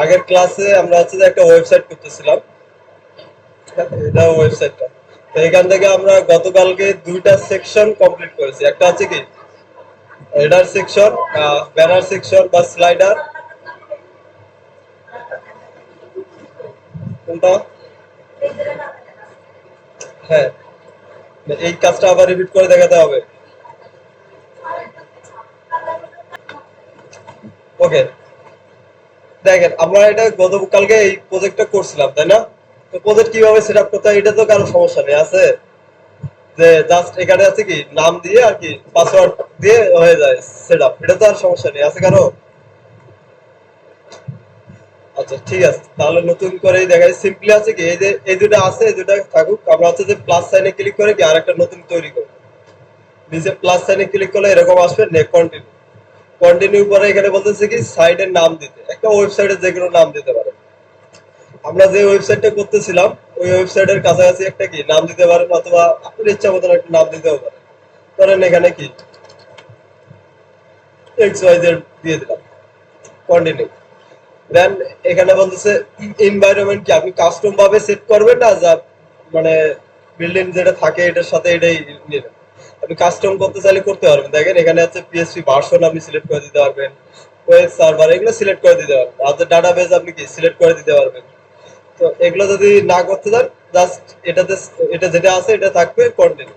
আগের ক্লাসে আমরা হচ্ছে যে একটা ওয়েবসাইট করতেছিলাম, এটা ওয়েবসাইটটা। তো এখান থেকে আমরা গতকালকে দুইটা সেকশন কমপ্লিট করেছি। একটা হচ্ছে কি হেডার সেকশন, ব্যানার সেকশন বা স্লাইডার, কোনটা? হ্যাঁ, এই কাজটা আবার রিপিট করে দেখাতে হবে। ওকে, দেখেন আমরা এটা গতকালকে এই প্রজেক্টটা করছিলাম, তাই না? তো প্রজেক্ট কিভাবে সেট আপ করতে হয় এটা তো কারো সমস্যা নেই, আছে যে জাস্ট এখানে আছে কি নাম দিয়ে আর কি পাসওয়ার্ড দিয়ে হয়ে যায় সেট আপ, এটা তো আর সমস্যা নেই, আছে কারো? আচ্ছা ঠিক আছে, তাহলে নতুন করেই দেখাই। সিম্পলি আছে কি এই যে এই দুটো আছে, এই দুটো থাকুক। আমরা হচ্ছে যে প্লাস সাইনে ক্লিক করে কি আরেকটা নতুন তৈরি করব। নিচে প্লাস সাইনে ক্লিক করলে এরকম আসবে, নে কন্টিনিউ। কন্টিনিউ পরে এখানে বলতেছে কি সাইটের নাম দিতে, একটা ওয়েবসাইটের যে কোনো নাম দিতে পারে। আমরা যে ওয়েবসাইটটা করতেছিলাম ওই ওয়েবসাইটের কাছাকাছি একটা কি নাম দিতে পারেন, অথবা আপনার ইচ্ছা মতন একটা নাম দিতেও পারেন। ধরেন এখানে কি এক্স ওয়াই জেড দিয়ে দিলাম, কন্টিনিউ। দেন এখানে বলতেছে এনভায়রনমেন্ট কি আপনি কাস্টম ভাবে সেট করবেন না, যা মানে বিল্ডিং যেটা থাকে এটার সাথে এটাই নেবেন। আপনি কাস্টম করতে চাইলে করতে পারবেন। দেখেন এখানে হচ্ছে পিএসপি ভার্সন আপনি সিলেক্ট করে দিতে পারবেন, ওয়েব সার্ভার এগুলো সিলেক্ট করে দিতে পারবেন, আর ডাটাবেজ আপনি কি সিলেক্ট করে দিতে পারবেন। তো এগুলো যদি না করতে চান, জাস্ট এটাতে এটা যেটা আছে এটা থাকবে, কন্টিনিউ।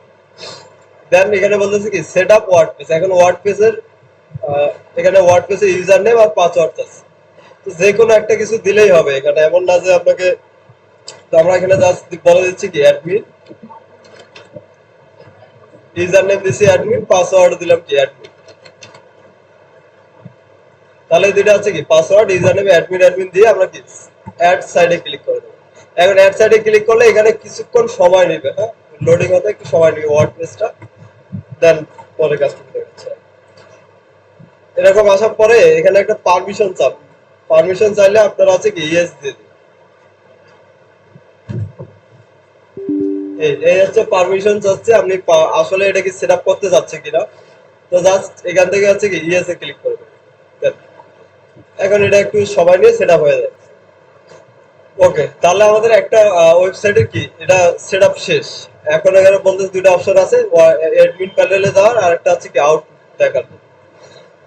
দেন এখানে বলতেছে কি সেট আপ ওয়ার্ড পেজ। এখন ওয়ার্ড পেজের এখানে ওয়ার্ড পেজের ইউজার নেম আর পাসওয়ার্ড আছে, তো যে কোনো একটা কিছু দিলেই হবে। এখানে এমন না যে আপনাকে, তো আমরা এখানে জাস্ট বলে দিচ্ছি কি অ্যাডমিন, ইউজার নেম দিছি অ্যাডমিন, পাসওয়ার্ড দিলাম কি অ্যাডমিন। তাহলে দুইটা আছে কি password user name admin, admin দিয়ে আমরা কি অ্যাড সাইডে ক্লিক করে দেবো। এখন অ্যাড সাইডে ক্লিক করলে এখানে কিছুক্ষণ সময় নেবে, হ্যাঁ লোডিং হতে একটু সময় নেবে ওয়ার্ড পেজটা। দেন পরে কাজ করতে হচ্ছে। এরকম আসার পরে এখানে একটা পারমিশন চাপ, পারমিশন চাইলে আপনারা আছে কি ইয়েস দিয়ে দিন। এই হচ্ছে পারমিশন চাচ্ছে, আপনি আসলে এটা কি সেট আপ করতে চাচ্ছে কিনা। তো জাস্ট এখান থেকে হচ্ছে কি ইয়েস এ ক্লিক করবেন। এখন এটা একটু সময় নিয়ে সেট আপ হয়ে যায়। ওকে, তাহলে আমাদের একটা ওয়েবসাইটের কি এটা সেট আপ শেষ। এখন এখানে বলতে দুইটা অপশন আছে, অ্যাডমিন প্যানেলে যাওয়ার আর একটা আছে কি আউট দেখার।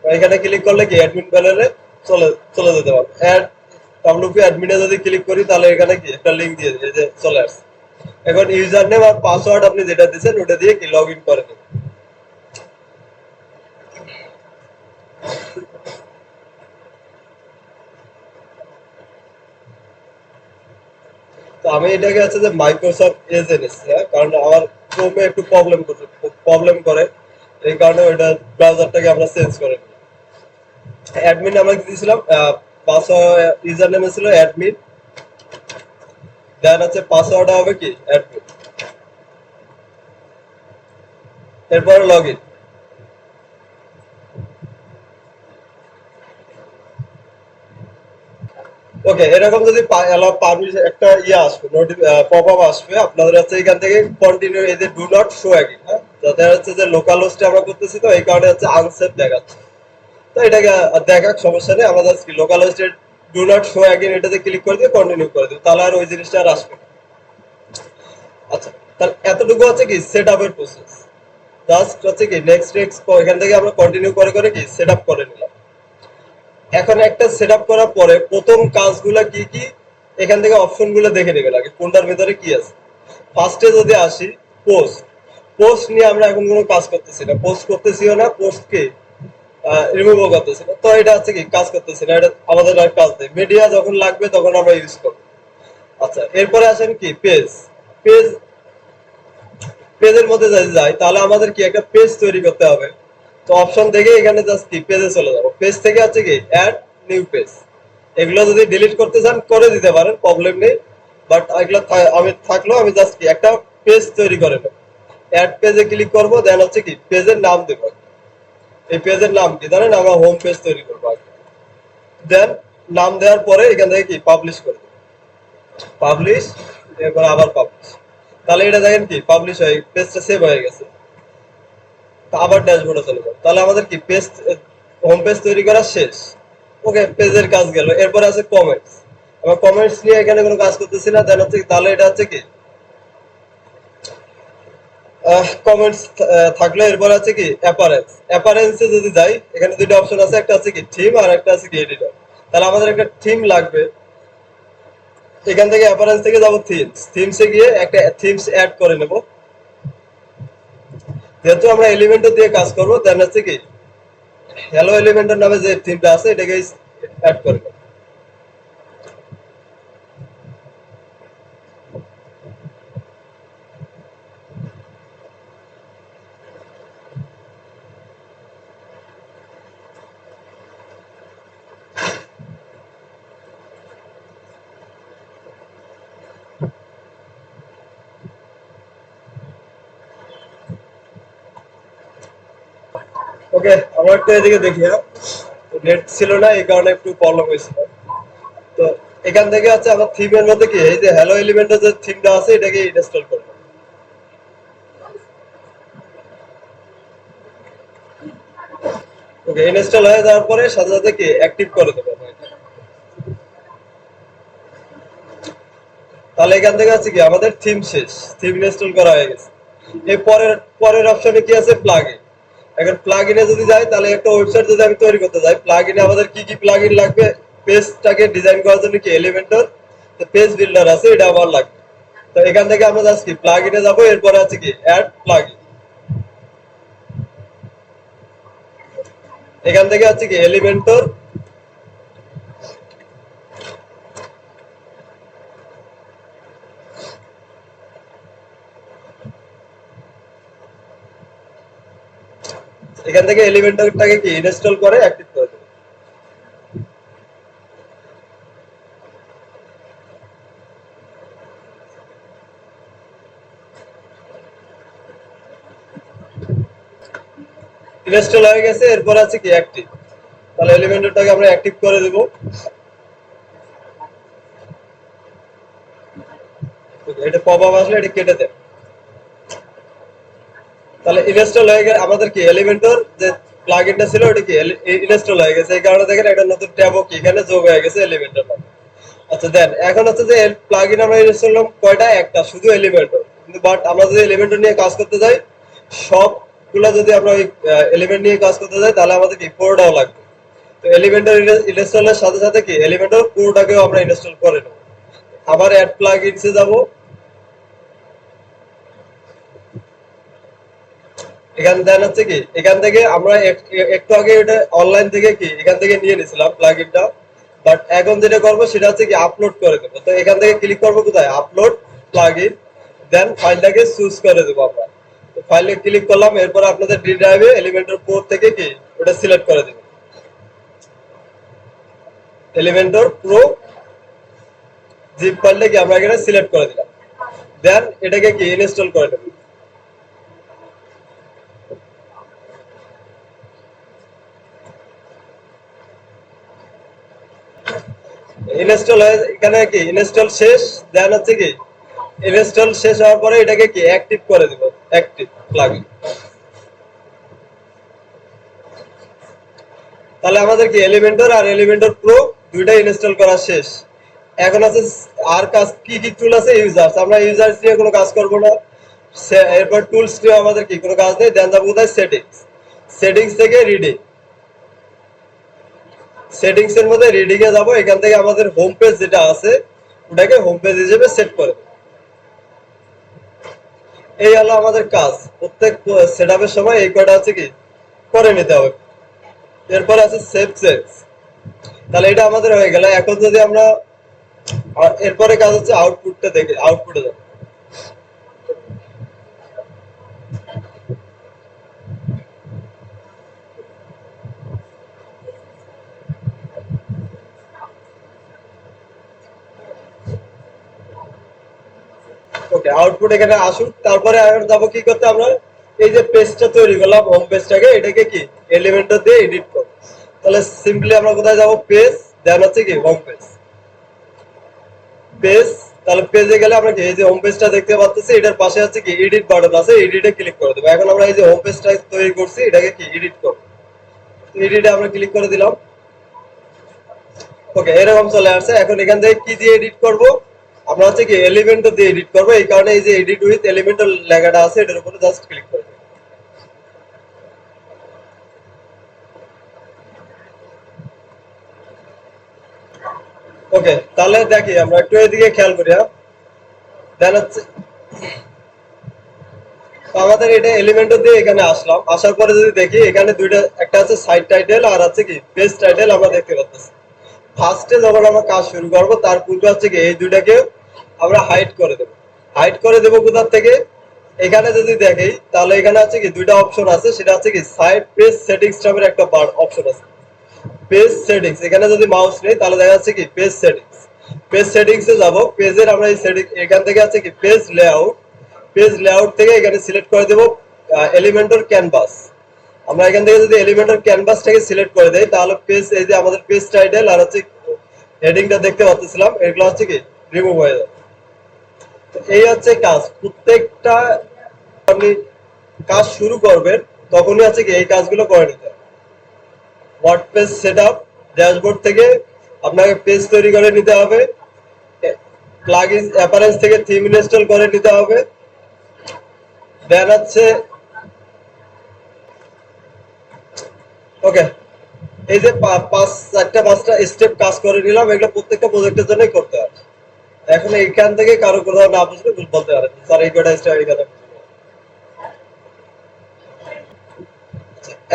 এখানে ক্লিক করলে কি অ্যাডমিন প্যানেলে চলে চলে যেতে পারবে। অ্যাড ডাব্লিউপি অ্যাডমিনে যদি ক্লিক করি তাহলে এখানে কি একটা লিংক দিয়ে দিই, এই যে চলে আসছে। এখন ইউজার নেম আর পাসওয়ার্ড আপনি যেটা দিয়েছেন ওটা দিয়ে কি লগ ইন করে দিন। তো আমি এটাকে আছে যে মাইক্রোসফট এজ এনেছি, হ্যাঁ, কারণ আমার ক্রোমে একটু প্রবলেম করে, এই কারণে ওইটা ব্রাউজারটাকে আমরা চেঞ্জ করে নিই। অ্যাডমিন আমরা দিয়েছিলাম, পাসওয়ার্ড ইউজার নেমে ছিল অ্যাডমিন, দেন হচ্ছে পাসওয়ার্ড হবে কি অ্যাডমিন, এরপরে লগ ইন। ওকে, এরকম যদি পারমিশন একটা ইয়ে আসবে, পপ আপ আসবে আপনাদের হচ্ছে এখান থেকে কন্টিনিউ, এই যে ডু নট শো অ্যাগেইন, হ্যাঁ, যাতে হচ্ছে যে লোকাল হোস্টে আমরা করতেছি তো এই কারণে হচ্ছে আনসেফ দেখাচ্ছে। তো এটাকে দেখাক, সমস্যা নেই, আমরা জাস্ট লোকাল হোস্টে ডু নট শো অ্যাগেইন এটাতে ক্লিক করে দিয়ে কন্টিনিউ করে দিব, তাহলে আর ওই জিনিসটা আর আসবে না। আচ্ছা, তাহলে এতটুকু হচ্ছে কি সেট আপের প্রসেস। জাস্ট হচ্ছে কি নেক্সট নেক্সট এখান থেকে আমরা কন্টিনিউ করে করে কি সেট আপ করে নিলাম। এখন একটা সেট আপ করার পরে প্রথম কাজগুলা কি কি এখান থেকে অপশন গুলো দেখে নেবে লাগে কোনটার ভেতরে কি আছে। ফার্স্টে যদি আসি পোস্ট, পোস্ট নিয়ে আমরা এখন কোনো কাজ করতেছি না, পোস্ট করতেছিও না, পোস্ট কে রিমুভও করতেছি না, তো এটা হচ্ছে কি কাজ করতেছি না, এটা আমাদের আর কাজ নেই। মিডিয়া যখন লাগবে তখন আমরা ইউজ করবো। আচ্ছা, এরপরে আসেন কি পেজ। পেজ, পেজের মধ্যে যদি যাই তাহলে আমাদের কি একটা পেজ তৈরি করতে হবে। তো অপশন থেকে এখানে জাস্ট কি পেজে চলে যাবো, পেজ থেকে আছে কি অ্যাড নিউ পেজ। এগুলো যদি ডিলিট করতে চান করে দিতে পারেন, প্রবলেম নেই। বাট এগুলো আমি থাকলেও আমি জাস্ট কি একটা পেজ তৈরি করে নেব। অ্যাড পেজে ক্লিক করবো, দেন হচ্ছে কি পেজের নাম দেবো। এই পেজের নাম কি জানেন, আমরা হোম পেজ তৈরি করবো আগে। দেন নাম দেওয়ার পরে এখান থেকে কি পাবলিশ করে দেবো, পাবলিশ, এরপর আবার পাবলিশ। তাহলে এটা দেখেন কি পাবলিশ হয়ে পেজটা সেভ হয়ে গেছে। তা আবার ড্যাশবোর্ডে চলে যাবো, তাহলে আমাদের কি পেজ হোম পেজ তৈরি করা শেষ। ওকে, পেজের কাজ গেল। এরপরে আছে কমেন্টস। আমরা কমেন্টস নিয়ে এখানে কোনো কাজ করতেছি না। দেন হচ্ছে তাহলে এটা হচ্ছে কি কমেন্টস থাকলো। এরপর আছে কি অ্যাপারেন্স। অ্যাপারেন্সে যদি যাই, এখানে দুইটা অপশন আছে, একটা আছে কি থিম আর একটা আছে কি এডিটর। তাহলে আমাদের একটা থিম লাগবে। এখান থেকে অ্যাপারেন্স থেকে যাবো থিমস। থিমসে গিয়ে একটা থিমস অ্যাড করে নেব। যেহেতু আমরা এলিমেন্টর দিয়ে কাজ করবো, দেন হচ্ছে কি হ্যালো এলিমেন্টর নামে যে থিমটা আছে এটাকে অ্যাড করে নেব। ওকে, আমরা একটু এদিকে দেখি। হ্যাঁ, নেট ছিল না, এই কারণে একটু প্রবলেম হয়েছিল। তো এখান থেকে আছে আমার থিমের মধ্যে কি এই যে হ্যালো এলিমেন্টের যে থিমটা আছে এটাকে ইনস্টল করবো। ওকে, ইনস্টল হয়ে যাওয়ার পরে সাথে সাথে কি অ্যাক্টিভ করে দেবো। তাহলে এখান থেকে আছে কি আমাদের থিম শেষ, থিম ইনস্টল করা হয়ে গেছে। এই পরের পরের অপশনে কি আছে প্লাগইন। এখন প্লাগইনে যদি যাই, তাহলে একটা ওয়েবসাইট যদি আমি তৈরি করতে যাই, প্লাগইনে আমাদের কি কি প্লাগইন লাগবে? পেজটাকে ডিজাইন করার জন্য কি এলিমেন্টর পেজ বিল্ডার আছে, এটা আমার লাগবে। তো এখান থেকে আমরা জাস্ট কি প্লাগইনে যাবো। এরপরে আছে কি অ্যাড প্লাগইন। এখান থেকে আছে কি এলিমেন্টর, এখান থেকে এলিমেন্টরটাকে কি ইনস্টল করে অ্যাক্টিভ করে দেবো। ইনস্টল হয়ে গেছে। এরপর আছে কি অ্যাক্টিভ। তাহলে এলিমেন্টরটাকে আমরা অ্যাক্টিভ করে দেবো। এটা পপ আপ আসলে এটা কেটে দেয়। তাহলে ইনস্টল হয়ে গেলে আমাদের কি এলিমেন্টর যে প্লাগইনটা ছিল ওটা কি ইনস্টল হয়ে গেছে। এই কারণে দেখেন একটা নতুন ট্যাবও কি এখানে যোগ হয়ে গেছে এলিমেন্টর নামে। আচ্ছা, দেন এখন হচ্ছে যে প্লাগইন আমরা ইনস্টল করলাম কয়টা? একটা, শুধু এলিমেন্টর। কিন্তু বাট আমরা যদি এলিমেন্টর নিয়ে কাজ করতে যাই, সবগুলা যদি আমরা ওই এলিমেন্ট নিয়ে কাজ করতে যাই, তাহলে আমাদের কি পুরোটাও লাগবে। তো এলিমেন্টর ইনস্টলের সাথে সাথে কি এলিমেন্টর পুরোটাকেও আমরা ইনস্টল করে নেব। আবার অ্যাড প্লাগইনসে যাব। এখান দেন হচ্ছে কি এখান থেকে আমরা একটু আগে এটা অনলাইন থেকে কি এখান থেকে নিয়ে নিয়েছিলাম প্লাগইনটা। বাট এখন যেটা করবো সেটা হচ্ছে কি আপলোড করে দেবো। তো এখান থেকে ক্লিক করবো কোথায়? Upload plugin. দেন ফাইলটাকে চুজ করে দেবো আমরা। ফাইলে ক্লিক করলাম। এরপর আপনাদের ডি ড্রাইভে এলিমেন্টর প্রো থেকে কি ওটা সিলেক্ট করে দেবেন। এলিমেন্টর প্রো জিপ ফাইলটা কি আমরা এখানে সিলেক্ট করে দিলাম। দেন এটাকে কি ইনস্টল করে দেবো। ইনস্টল হয়ে এখানে কি ইনস্টল শেষ। দেন হচ্ছে কি ইনস্টল শেষ হওয়ার পরে এটাকে কি অ্যাক্টিভ করে দিব। Active plugin. তাহলে আমাদের কি এলিমেন্টর আর এলিমেন্টর প্রো দুইটাই ইনস্টল করা শেষ। এখন আছে আর কাজ কি কি টুল আছে? ইউজার্স। আমরা ইউজার্স নিয়ে কোনো কাজ করব না। এরপর টুলস নিয়ে আমাদের কি কোনো কাজ নেই। দেন যাবো কোথায়? সেটিংস। সেটিংস থেকে রিডিং। সেটিংস এর মধ্যে রিডিং এ যাবো। এখান থেকে আমাদের হোম পেজ যেটা আছে ওটাকে হোম পেজ হিসেবে সেট করে দেব। এই হলো আমাদের কাজ। প্রত্যেক সেটআপের সময় এই কয়টা আছে কি করে নিতে হবে। এরপর আছে সেভ চেঞ্জ। তাহলে এটা আমাদের হয়ে গেল। এখন যদি আমরা এরপরে কাজ হচ্ছে আউটপুটটা দেখে আউটপুটে যাবো। ওকে, আউটপুট এখানে আসুক। তারপরে এখন যাবো কি করতে? আমরা এই যে পেজটা তৈরি করলাম হোম পেজটাকে, এটাকে কি এলিমেন্টর দিয়ে এডিট করব। তাহলে সিম্পলি আমরা কোথায় যাবো? পেজ। দেন হচ্ছে কি হোম পেজ। পেজ। তাহলে পেজে গেলে আমরা কি এই যে হোম পেজটা দেখতে পাচ্ছি, এটার পাশে আছে কি এডিট বাটন আছে, এডিটে ক্লিক করে দেবো। এখন আমরা এই যে হোম পেজটা তৈরি করছি এটাকে কি এডিট করবো। এডিটে আমরা ক্লিক করে দিলাম। ওকে, এরকম চলে আসছে। এখন এখান থেকে কি দিয়ে এডিট করব? আমরা হচ্ছে কি এলিমেন্টও দিয়ে এডিট করব। এই কারণে এই যে এডিট উইথ এলিমেন্টাল লেখাটা আছে এটার উপরে জাস্ট ক্লিক করব। ওকে, তাহলে দেখি আমরা একটু এদিকে খেয়াল করি। হ্যাঁ, দেন হচ্ছে তো আমাদের এটা এলিমেন্টও দিয়ে এখানে আসলাম। আসার পরে যদি দেখি এখানে দুইটা, একটা আছে সাইড টাইটেল আর আছে কি পেজ টাইটেল আমরা দেখতে পাচ্ছি। ফার্স্টে যখন আমরা কাজ শুরু করব তার পূর্বে হচ্ছে কি এই দুইটাকে আমরা হাইড করে দেব। হাইড করে দেব কোথা থেকে? এখানে যদি দেখি তাহলে এখানে আছে কি দুইটা অপশন আছে, সেটা হচ্ছে কি সাইড পেজ সেটিংস নামের একটা অপশন আছে। পেজ সেটিংস, এখানে যদি মাউস নেই তাহলে দেখা যাচ্ছে কি পেজ সেটিংস। পেজ সেটিংসে যাব, পেজের আমরা এই সেটিং এখান থেকে আছে কি পেজ লেআউট। পেজ লেআউট থেকে এখানে সিলেক্ট করে দেব এলিমেন্টর ক্যানভাস। আমরা এখান থেকে যদি এলিমেন্টর ক্যানভাসটাকে সিলেক্ট করে দেই তাহলে পেজ, এই যে আমাদের পেজ টাইটেল আর হচ্ছে হেডিংটা দেখতে পাচ্ছিলাম এগুলো হচ্ছে কি রিমুভ হয়ে যাবে। তো এই হচ্ছে কাজ। প্রত্যেকটা আপনি কাজ শুরু করবেন তখনই আছে কি এই কাজগুলো করে নিতে হবে। ওয়ার্ডপ্রেস সেটআপ ড্যাশবোর্ড থেকে আপনাকে পেজ তৈরি করে নিতে হবে। প্লাগইন অ্যাপারেন্স থেকে থিম ইনস্টল করে নিতে হবে। দেন হচ্ছে ওকে, এই যে পাঁচ চারটা পাঁচটা স্টেপ কাজ করে নিলাম, এগুলো প্রত্যেকটা প্রজেক্টের জন্যই করতে হবে। এখন এইখান থেকে কারো কোথাও না বুঝলে বলতে পারে স্যার এই কটা স্টেপ এই কথা।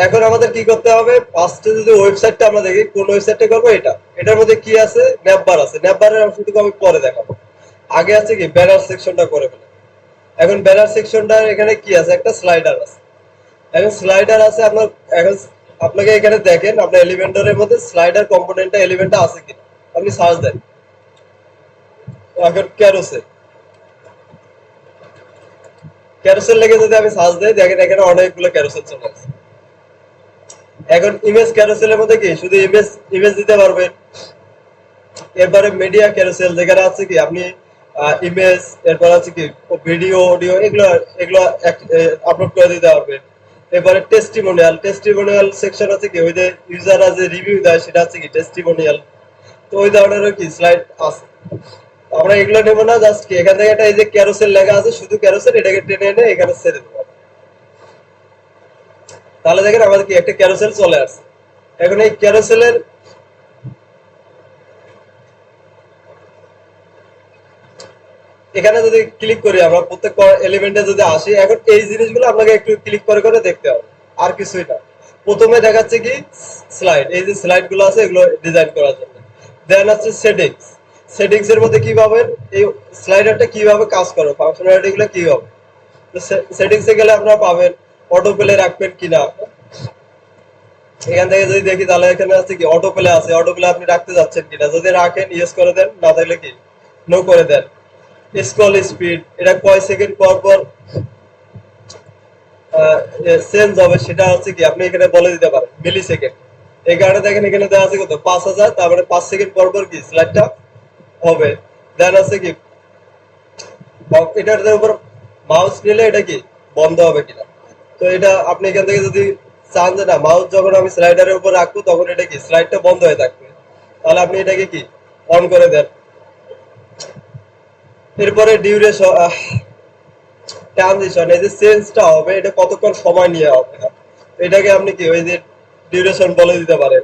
এখন আমাদের কি করতে হবে? ফার্স্টে যদি ওয়েবসাইটটা আমরা দেখি, কোন ওয়েবসাইটটা করবো? এটা, এটার মধ্যে কি আছে? ন্যাপবার আছে। ন্যাপবারের অংশটুকু আমি পরে দেখাবো। আগে আছে কি ব্যানার সেকশনটা করে ফেলে। এখন ব্যানার সেকশনটা এখানে কি আছে? একটা স্লাইডার আছে। এখন স্লাইডার আছে আপনার। এখন আপনাকে এখানে দেখেন আপনার এলিমেন্টরের মধ্যে স্লাইডার কম্পোনেন্টটা এলিমেন্টটা আছে কিনা। আপনি সার্চ দেন। এখন ক্যারোসেল, ক্যারোসেল লেগে যদি আমি সার্চ দেই দেখেন এখানে অনেকগুলো ক্যারোসেল চলে আসছে। এখন ইমেজ ক্যারোসেলের মধ্যে কি শুধু ইমেজ ইমেজ দিতে পারবেন। এরপরে মিডিয়া ক্যারোসেল যেখানে আছে কি আপনি ইমেজ, এরপর আছে কি ভিডিও অডিও এগুলো এগুলো আপলোড করে দিতে পারবেন। এরপরে টেস্টিমোনিয়াল, টেস্টিমোনিয়াল সেকশন আছে কি ওই যে ইউজাররা যে রিভিউ দেয় সেটা আছে কি টেস্টিমোনিয়াল। তো ওই ধরনেরও কি স্লাইড আছে। আমরা এগুলো নেব না, জাস্ট কি এখান থেকে একটা এই যে ক্যারোসেল লেখা আছে শুধু ক্যারোসেল, এটাকে টেনে এনে এখানে ছেড়ে দেবো। তাহলে দেখেন আমাদের কি একটা ক্যারোসেল চলে আসছে। এখন এই ক্যারোসেলের এখানে যদি ক্লিক করি আমরা প্রত্যেক এলিমেন্টে যদি আসি, এখন এই জিনিসগুলো আপনাকে একটু ক্লিক করে করে দেখতে হবে, আর কিছুই না। প্রথমে দেখাচ্ছে কি স্লাইড, এই যে স্লাইড গুলো আছে এগুলো ডিজাইন করার জন্য। দেন আছে সেটিংস, সেটিংস এর মধ্যে কি পাবেন? এই স্লাইডারটা কিভাবে কাজ করে, ফাংশনালিটি গুলো কি হবে। সেটিংস এ গেলে আপনারা পাবেন অটো প্লে রাখবেন কিনা। এখান থেকে যদি দেখি তাহলে এখানে আছে কি অটো প্লে আছে, অটো প্লে আপনি রাখতে যাচ্ছেন কিনা। যদি রাখেন ইয়েস করে দেন, না থাকলে কি নো করে দেন। স্ক্রল স্পিড, এটা কয় সেকেন্ড পর পর চেঞ্জ হবে সেটা হচ্ছে কি আপনি এখানে বলে দিতে পারেন মিলি সেকেন্ড। এই কারণে দেখেন এখানে দেওয়া আছে কত 5000, তারপরে 5 সেকেন্ড পর পর কি স্লাইডটা হবে। দেন আছে কি এটার উপর মাউস নিলে এটা কি বন্ধ হবে কিনা। তো এটা আপনি এখান থেকে যদি চান যে না মাউস যখন আমি স্লাইডারের উপর রাখবো তখন এটা কি স্লাইডটা বন্ধ হয়ে থাকবে, তাহলে আপনি এটাকে কি অন করে দেন। এরপরে ডিউরেশন, ট্রানজিশন, এই যে চেঞ্জটা হবে এটা কতক্ষণ সময় নিয়ে হবে, এটাকে আপনি কি ওই যে ডিউরেশন বলে দিতে পারেন।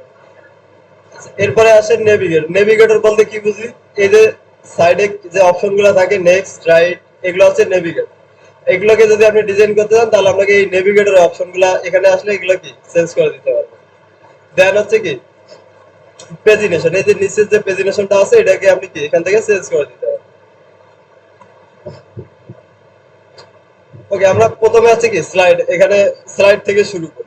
এরপরে আসেন নেভিগেট, নেভিগেটর বলতে কি বুঝি? এই যে সাইডে যে অপশন গুলো থাকে নেক্সট রাইট, এগুলো হচ্ছে নেভিগেট। এগুলোকে যদি আপনি ডিজাইন করতে চান তাহলে আপনাকে এই নেভিগেটর অপশন গুলা এখানে আসলে এগুলো কি চেঞ্জ করে দিতে পারবেন। দেন হচ্ছে কি পেজিনেশন, এই যে নিচের যে পেজিনেশনটা আছে এটাকে আপনি কি এখান থেকে চেঞ্জ করে দিতে পারবেন। ওকে, আমরা প্রথমে আছে কি স্লাইড, এখানে স্লাইড থেকে শুরু করি।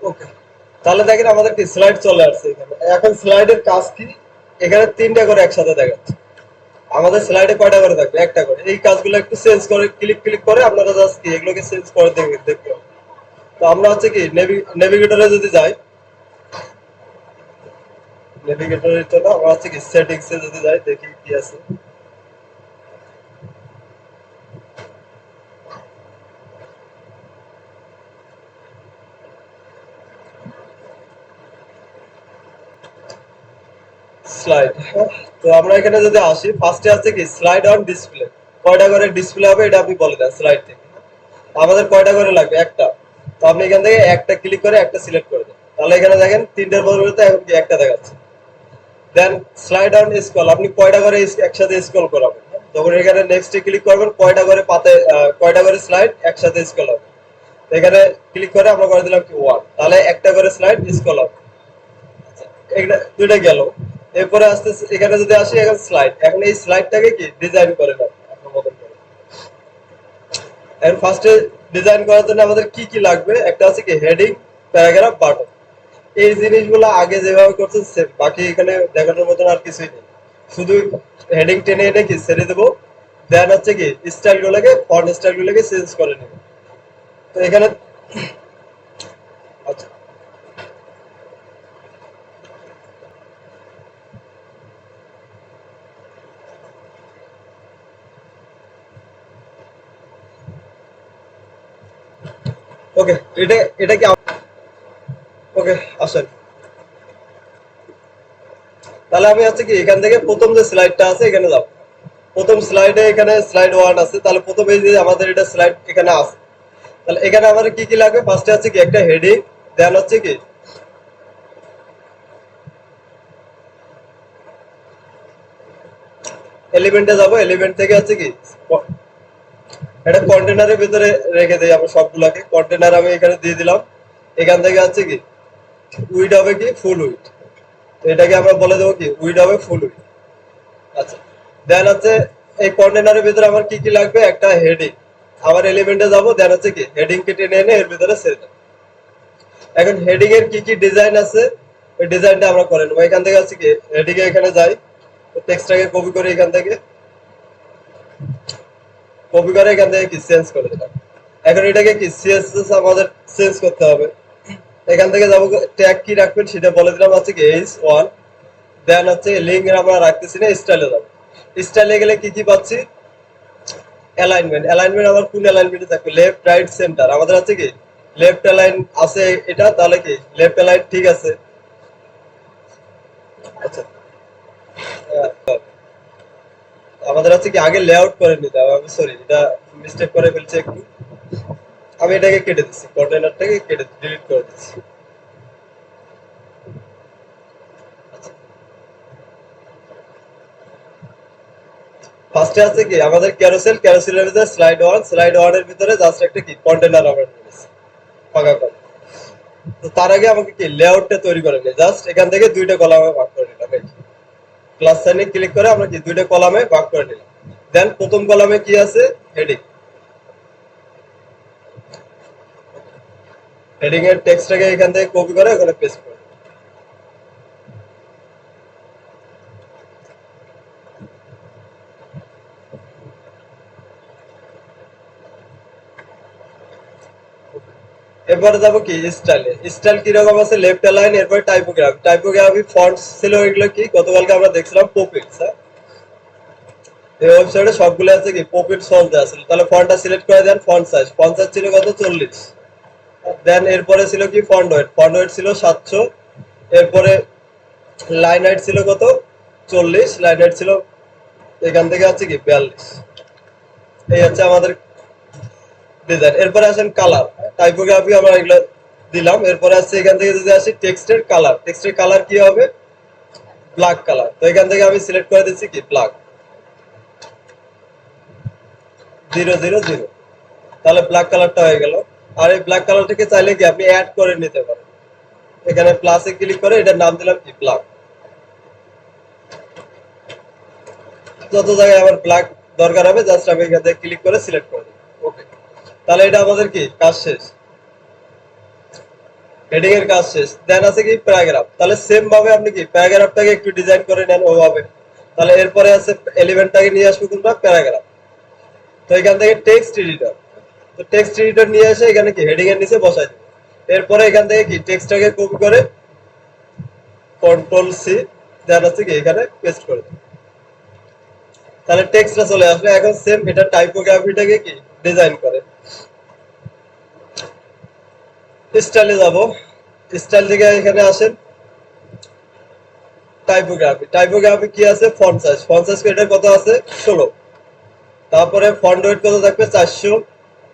ওকে, তাহলে দেখেন আমাদের কি স্লাইড চলে আসছে এখানে। এখন স্লাইডের কাজ কি, এখানে তিনটা করে একসাথে দেখাচ্ছে। আমাদের স্লাইডে কয়টা করে থাকবে, একটা করে। এই কাজগুলো একটু চেঞ্জ করে ক্লিক ক্লিক করে আপনারা জাস্ট কি এগুলোকে চেঞ্জ করে দেখতে হবে। তো আমরা হচ্ছে কি নেভিগেটরে যদি যাই, নেভিগেটরের জন্য আমরা হচ্ছে কি সেটিংসে যদি যাই, দেখি কি আছে। স্লাইড, তো আমরা এখানে যদি আসি, ফার্স্টে আছে কি স্লাইড অন ডিসপ্লে। কয়টা করে ডিসপ্লে হবে এটা আপনি বলে দেন স্লাইড থেকে। আমাদের কয়টা করে লাগবে, একটা। তো আপনি এখান থেকে একটা ক্লিক করে একটা সিলেক্ট করে দেন, তাহলে এখানে দেখেন তিনটার পরিবর্তে এখন কি একটা দেখাচ্ছে। দেন স্লাইড অন স্ক্রল, আপনি কয়টা করে একসাথে স্ক্রল করাবেন। যখন এখানে নেক্সটে ক্লিক করবেন, কয়টা করে পাতে কয়টা করে স্লাইড একসাথে স্ক্রল হবে। তো এখানে ক্লিক করে আমরা করে দিলাম কি ওয়ান, তাহলে একটা করে স্লাইড স্ক্রল হবে। এটা দুইটা গেল। এরপরে আস্তে এখানে যদি আসি, এখন স্লাইড, এখন এই স্লাইডটাকে কি ডিজাইন করে নেব আপনার মতন করে। এখন ফার্স্টে ডিজাইন করার জন্য আমাদের কি কি লাগবে, একটা আছে কি হেডিং, প্যারাগ্রাফ, বাটন। এই জিনিসগুলো আগে যেভাবে করছেন সেম, বাকি এখানে দেখানোর মতন আর কিছুই নেই। শুধু হেডিং টেনে এনে কি ছেড়ে দেবো। দেন হচ্ছে কি স্টাইল গুলোকে, ফন্ট স্টাইল গুলোকে চেঞ্জ করে নেব। তো এখানে আচ্ছা, ওকে, এটা এটা কি, ওকে আসেন। তাহলে আমি হচ্ছে কি এখান থেকে প্রথম যে স্লাইডটা আছে এখানে যাব। প্রথম স্লাইডে এখানে স্লাইড ওয়ান আছে, তাহলে প্রথম এই যে আমাদের এটা স্লাইড এখানে আছে। তাহলে এখানে আমাদের কি কি লাগবে, ফার্স্টে হচ্ছে কি একটা হেডিং, দেন হচ্ছে কি এলিমেন্টে যাব। এলিমেন্ট থেকে হচ্ছে কি এটা কন্টেনারের ভিতরে রেখে দেই আমরা সবগুলাকে। কন্টেনার আমি এখানে দিয়ে দিলাম। এখান থেকে হচ্ছে কি উইড হবে কি ফুল উইড, তো এটাকে আমরা বলে দেবো কি উইড হবে ফুল উইড। আচ্ছা, দেন হচ্ছে এই কন্টেনারের ভিতরে আমার কি কি লাগবে, একটা হেডিং। আবার এলিমেন্টে যাব, দেন হচ্ছে কি হেডিং কে টেনে এনে এর ভিতরে ছেড়ে দেবো। এখন হেডিং এর কি কি ডিজাইন আছে, ওই ডিজাইনটা আমরা করে নেবো। এখান থেকে হচ্ছে কি হেডিং এ এখানে যাই, টেক্সটটাকে কপি করে এখান থেকে এখান থেকে কি চেঞ্জ করে দিলাম। এখন এটাকে কি সিএসএস আমাদের চেঞ্জ করতে হবে। এখান থেকে যাবো, ট্যাগ কি রাখবেন সেটা বলে দিলাম হচ্ছে কি এইচ ওয়ান। দেন হচ্ছে লিঙ্ক আমরা রাখতেছি না, স্টাইলে যাবো। স্টাইলে গেলে কি কি পাচ্ছি, অ্যালাইনমেন্ট। অ্যালাইনমেন্ট আমার কোন অ্যালাইনমেন্টে থাকবে, লেফট রাইট সেন্টার। আমাদের হচ্ছে কি লেফট অ্যালাইন আছে এটা, তাহলে কি লেফট অ্যালাইন ঠিক আছে। আচ্ছা, আমাদের হচ্ছে কি আগে লেআউট করে নিতে হবে। আমি সরি, এটা মিস্টেক করে ফেলছি একটু। আমি এটাকে কেটে দিচ্ছি, কন্টেনারটাকে কেটে ডিলিট করে দিচ্ছি। ফার্স্টে আছে কি আমাদের ক্যারোসেল, ক্যারোসেলের ভিতরে স্লাইড ওয়ান, স্লাইড ওয়ান এর ভিতরে জাস্ট একটা কি কন্টেনার আমরা নিয়েছি ফাঁকা করে। তো তার আগে আমাকে কি লেআউটটা তৈরি করে নিই, জাস্ট এখান থেকে দুইটা কলামে ভাগ করে নিলাম। প্লাস সাইনে ক্লিক করে আমরা কি দুইটা কলামে ভাগ করে নিলাম। দেন প্রথম কলামে কি আছে, হেডিং। হেডিং এর টেক্সটটাকে এখান থেকে কপি করে ওখানে পেস্ট করে। এরপরে যাবো কি স্টাইলে। স্টাইল কিরকম আছে, লেফট অ্যালাইন, এরপরে টাইপোগ্রাফি। টাইপোগ্রাফি ফন্টস ছিল এগুলো কি গতকালকে আমরা দেখছিলাম পপিটস। হ্যাঁ, এই ওয়েবসাইটে সবগুলো আছে কি পপিট সলভ দেওয়া ছিল। তাহলে ফন্টটা সিলেক্ট করে দেন, ফন্ট সাইজ ছিল কত 40। দেন এরপরে ছিল কি ফন্ট ওয়েট ছিল 700। এরপরে লাইন হাইট ছিল কত 40, লাইন হাইট ছিল এখান থেকে আছে কি 42। এই হচ্ছে আমাদের ডিজাইন। এরপরে আসেন কালার, টাইপোগ্রাফি আমরা এগুলো দিলাম। এরপরে আসছে এখান থেকে যদি আসি টেক্সটের কালার, টেক্সটের কালার কি হবে, ব্ল্যাক কালার। তো এখান থেকে আমি সিলেক্ট করে দিচ্ছি কি ব্ল্যাক 000, তাহলে ব্ল্যাক কালারটা হয়ে গেল। আর এই ব্ল্যাক কালারটাকে চাইলে কি আপনি অ্যাড করে নিতে পারেন। এখানে প্লাসে ক্লিক করে এটার নাম দিলাম কি ব্ল্যাক। যত জায়গায় আমার ব্ল্যাক দরকার হবে জাস্ট আমি এখান থেকে ক্লিক করে সিলেক্ট করে দিই। ওকে, তাহলে এটা আমাদের কি কাজ শেষ। হেডিং এর কাজ শেষ। দেন আছে কি প্যারাগ্রাফ। তাহলে সেম ভাবে আপনি কি প্যারাগ্রাফটাকে একটু ডিজাইন করে নেন ওভাবে। তাহলে এরপরে আছে এলিমেন্টটাকে নিয়ে আসবো কোনটা প্যারাগ্রাফ। তো এখান থেকে টেক্সট এডিটর, তো টেক্সট এডিটর নিয়ে এসে এখানে কি হেডিং এর নিচে বসাই দেবো। এরপরে এখান থেকে কি টেক্সটটাকে কপি করে কন্ট্রোল সি দেন আছে কি এখানে পেস্ট করে দেবো। তাহলে টেক্সটটা চলে আসবে। এখন সেম এটা টাইপোগ্রাফিটাকে কি ডিজাইন করে। স্টাইলে যাব, স্টাইল থেকে এখানে আসেন টাইপোগ্রাফি। টাইপোগ্রাফি কি আছে ফন্ট সাইজ, ফন্ট সাইজ এটার কত আছে 16। তারপরে ফন্ট ওয়েট কত থাকবে 400।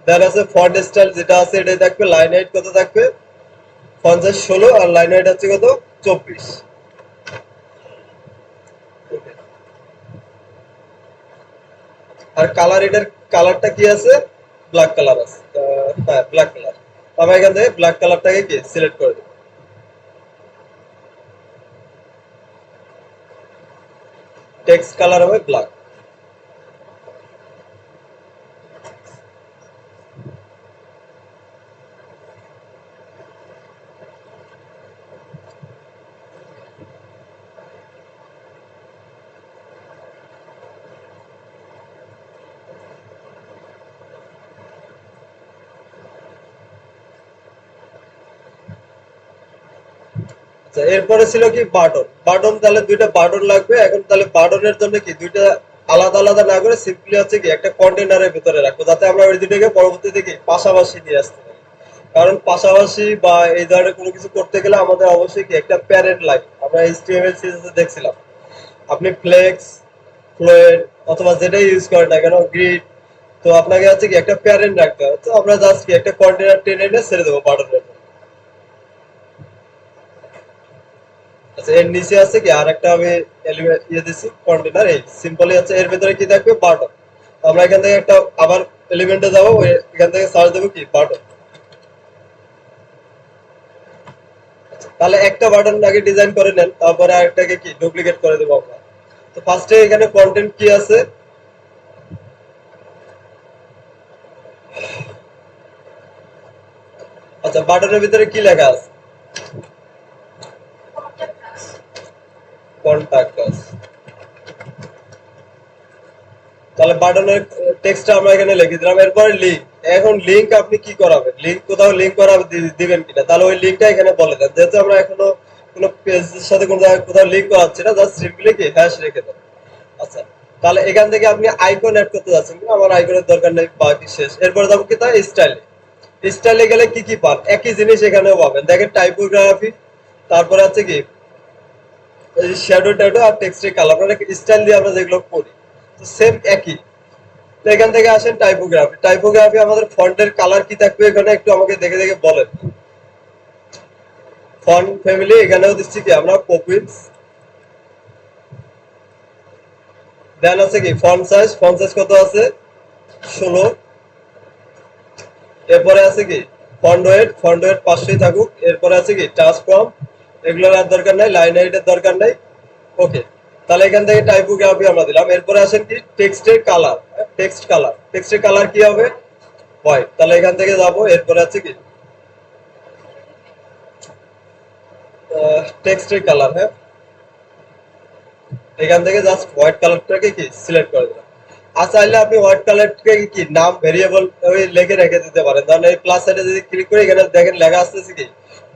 দেন আছে ফন্ট স্টাইল যেটা আছে এটাই থাকবে। লাইন হাইট কত থাকবে 50 16 আর লাইন হাইট হচ্ছে কত 24। আর কালার এটার কালারটা কি আছে ব্ল্যাক কালার আছে। হ্যাঁ ব্ল্যাক কালার। আমরা এখান থেকে ব্ল্যাক কালারটাকে কি সিলেক্ট করে দেব। টেক্সট কালার হবে ব্ল্যাক। আচ্ছা এরপরে ছিল কি বাটন। বাটন তাহলে দুইটা বাটন লাগবে। এখন তাহলে বাটনের জন্য কি দুইটা আলাদা আলাদা না করে সিম্পলি হচ্ছে কি একটা কন্টেনারের ভিতরে রাখবো, যাতে আমরা ওই দুইটাকে পরবর্তীতে কি পাশাপাশি নিয়ে আসতে পারি। কারণ পাশাপাশি বা এই ধরনের কোনো কিছু করতে গেলে আমাদের অবশ্যই কি একটা প্যারেন্ট লাগে। আমরা এইচটিএমএল সিরিজে দেখছিলাম আপনি ফ্লেক্স, ফ্লোয়েড অথবা যেটাই ইউজ করেন না কেন গ্রিড, তো আপনাকে হচ্ছে কি একটা প্যারেন্ট রাখতে হবে। তো আমরা জাস্ট কি একটা কন্টেনার টেনে এনে ছেড়ে দেবো বাটনের। আচ্ছা এর নিচে আছে কি আর একটা আমি এলিমেন্ট ইয়ে দিছি কন্টেনার। এই সিম্পলি আছে এর ভিতরে কি থাকবে বাটন। আমরা এখান থেকে একটা আবার এলিমেন্টে যাবো, এখান থেকে সার্চ দেবো কি বাটন। তাহলে একটা বাটন আগে ডিজাইন করে নেন, তারপরে আরেকটাকে কি ডুপ্লিকেট করে দেবো আমরা। তো ফার্স্টে এখানে কন্টেন্ট কি আছে, আচ্ছা বাটনের ভিতরে কি লেখা আছে কন্টাক্ট আস। তাহলে বাটনের টেক্সটটা আমরা এখানে লিখে দিলাম। এরপরে লিংক। এখন লিংক আপনি কি করাবেন, লিংক কোথাও লিংক করা দিবেন কিনা, তাহলে ওই লিংকটা এখানে বলে দেন। যেহেতু আমরা এখনো কোনো পেজের সাথে কোনো জায়গায় কোথাও লিংক করাচ্ছি না, জাস্ট সিম্পলি কি হ্যাশ রেখে দেন। আচ্ছা তাহলে এখান থেকে আপনি আইকন অ্যাড করতে যাচ্ছেন কিনা, আমার আইকনের দরকার নেই, বাকি শেষ। এরপরে যাবো কি তাই স্টাইলে। স্টাইলে গেলে কি কি পান একই জিনিস এখানেও পাবেন। দেখেন টাইপোগ্রাফি, তারপরে আছে কি শ্যাডো ট্যাডো আর টেক্সটের কালার, মানে স্টাইল দিয়ে আমরা যেগুলো করি তো সেম একই। তো এখান থেকে আসেন টাইপোগ্রাফি। টাইপোগ্রাফি আমাদের ফন্টের কালার কি থাকবে এখানে একটু আমাকে দেখে দেখে বলেন। ফন্ট ফ্যামিলি এখানেও দিচ্ছি কি আমরা পপিন্স। দেন আছে কি ফন্ট সাইজ, ফন্ট সাইজ কত আছে 16। এরপরে আছে কি ফন্ট ওয়েট, ফন্ট ওয়েট 500 থাকুক। এরপরে আছে কি ট্রান্সফর্ম, এগুলোর আর দরকার নাই, লাইন হাইটের দরকার নাই। ওকে তাহলে এখান থেকে টাইপোগ্রাফি আমরা দিলাম। এরপরে আসেন কি টেক্সটের কালার। টেক্সট কালার, টেক্সটের কালার কি হবে হোয়াইট। তাহলে এখান থেকে যাবো। এরপরে আছে কি টেক্সটের কালার। হ্যাঁ এখান থেকে জাস্ট হোয়াইট কালারটাকে কি সিলেক্ট করে দিলাম। আর চাইলে আপনি হোয়াইট কালারটাকে কি নাম ভেরিয়েবল ওই লিখে রেখে দিতে পারেন। ধরেন এই প্লাস সাইডে যদি ক্লিক করে এখানে দেখেন লেখা আসতেছে কি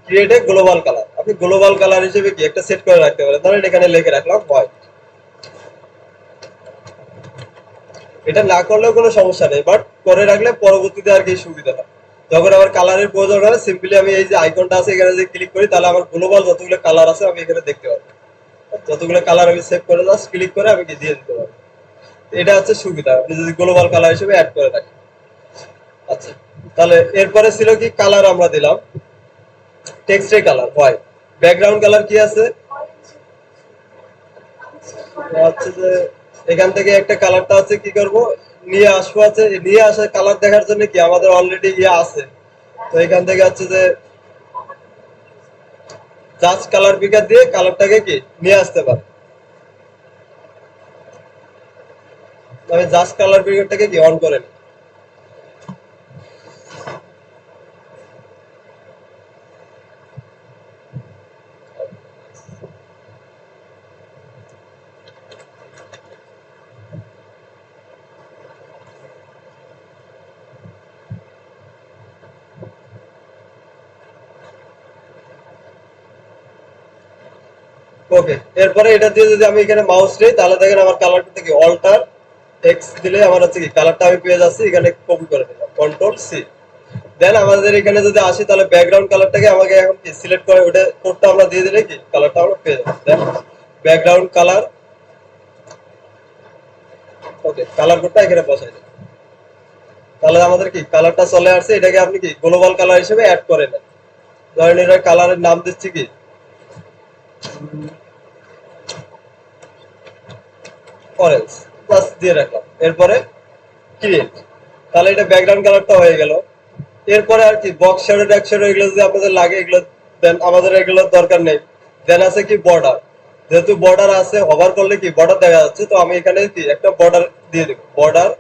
ক্রিয়েট এ গ্লোবাল কালার, আপনি গ্লোবাল কালার হিসেবে কি একটা সেট করে রাখতে পারেন। ধরেন এখানে লিখে রাখলাম হোয়াইট। এটা না করলেও কোনো সমস্যা নেই, বাট করে রাখলে পরবর্তীতে আর কি সুবিধা হয়। যখন আমার কালারের প্রয়োজন হয় সিম্পলি আমি এই যে আইকনটা আছে এখানে যদি ক্লিক করি তাহলে আমার গ্লোবাল যতগুলো কালার আছে আমি এখানে দেখতে পাবো। যতগুলো কালার আমি সেভ করে জাস্ট ক্লিক করে আমি কি দিয়ে দিতে পারবো। এটা হচ্ছে সুবিধা আপনি যদি গ্লোবাল কালার হিসেবে অ্যাড করে রাখেন। আচ্ছা তাহলে এরপরে ছিল কি কালার আমরা দিলাম টেক্সটের কালার হোয়াইট। ব্যাকগ্রাউন্ড কালার কি আছে হচ্ছে যে এখান থেকে একটা কালারটা আছে কি করব নিয়ে আসবো। আছে নিয়ে আসা কালার দেখার জন্য কি আমাদের অলরেডি ইয়ে আছে। তো এখান থেকে হচ্ছে যে জাস্ট কালার পিকার দিয়ে কালারটাকে কি নিয়ে আসতে পারে। আমি জাস্ট কালার পিকারটাকে কি অন করে নিই। ওকে, এরপরে এটা দিয়ে যদি আমি এখানে মাউস নেই তাহলে দেখেন আমার কালারটা থেকে অল্টার এক্স দিলে আমার হচ্ছে কি কালারটা আমি পেয়ে যাচ্ছি, এখানে কপি করে দিলাম কন্ট্রোল সি। দেন আমাদের এখানে যদি আসি তাহলে ব্যাকগ্রাউন্ড কালারটাকে আমাকে এখন কি সিলেক্ট করে ওটা কোডটা আমরা দিয়ে দিলে কি কালারটা আমরা পেয়ে যাবো। দেন ব্যাকগ্রাউন্ড কালার, ওকে কালার কোডটা এখানে বসাই দেন। তাহলে আমাদের কি কালারটা চলে আসছে, এটাকে আপনি কি গ্লোবাল কালার হিসেবে অ্যাড করে নেন। ধরেন এটা কালারের নাম দিচ্ছি কি অরেঞ্জ, প্লাস দিয়ে রাখলাম। এরপরে ক্রিয়েট, তাহলে এটা ব্যাকগ্রাউন্ড কালারটা হয়ে গেল। এরপরে আর কি বক্স শ্যাডো ট্যাগ শ্যাডো এগুলো যদি আপনাদের লাগে এগুলো দেন, আমাদের এগুলোর দরকার নেই। দেন আছে কি বর্ডার, যেহেতু বর্ডার আছে হভার করলে কি বর্ডার দেখা যাচ্ছে, তো আমি এখানে কি একটা বর্ডার দিয়ে দেবো বর্ডার।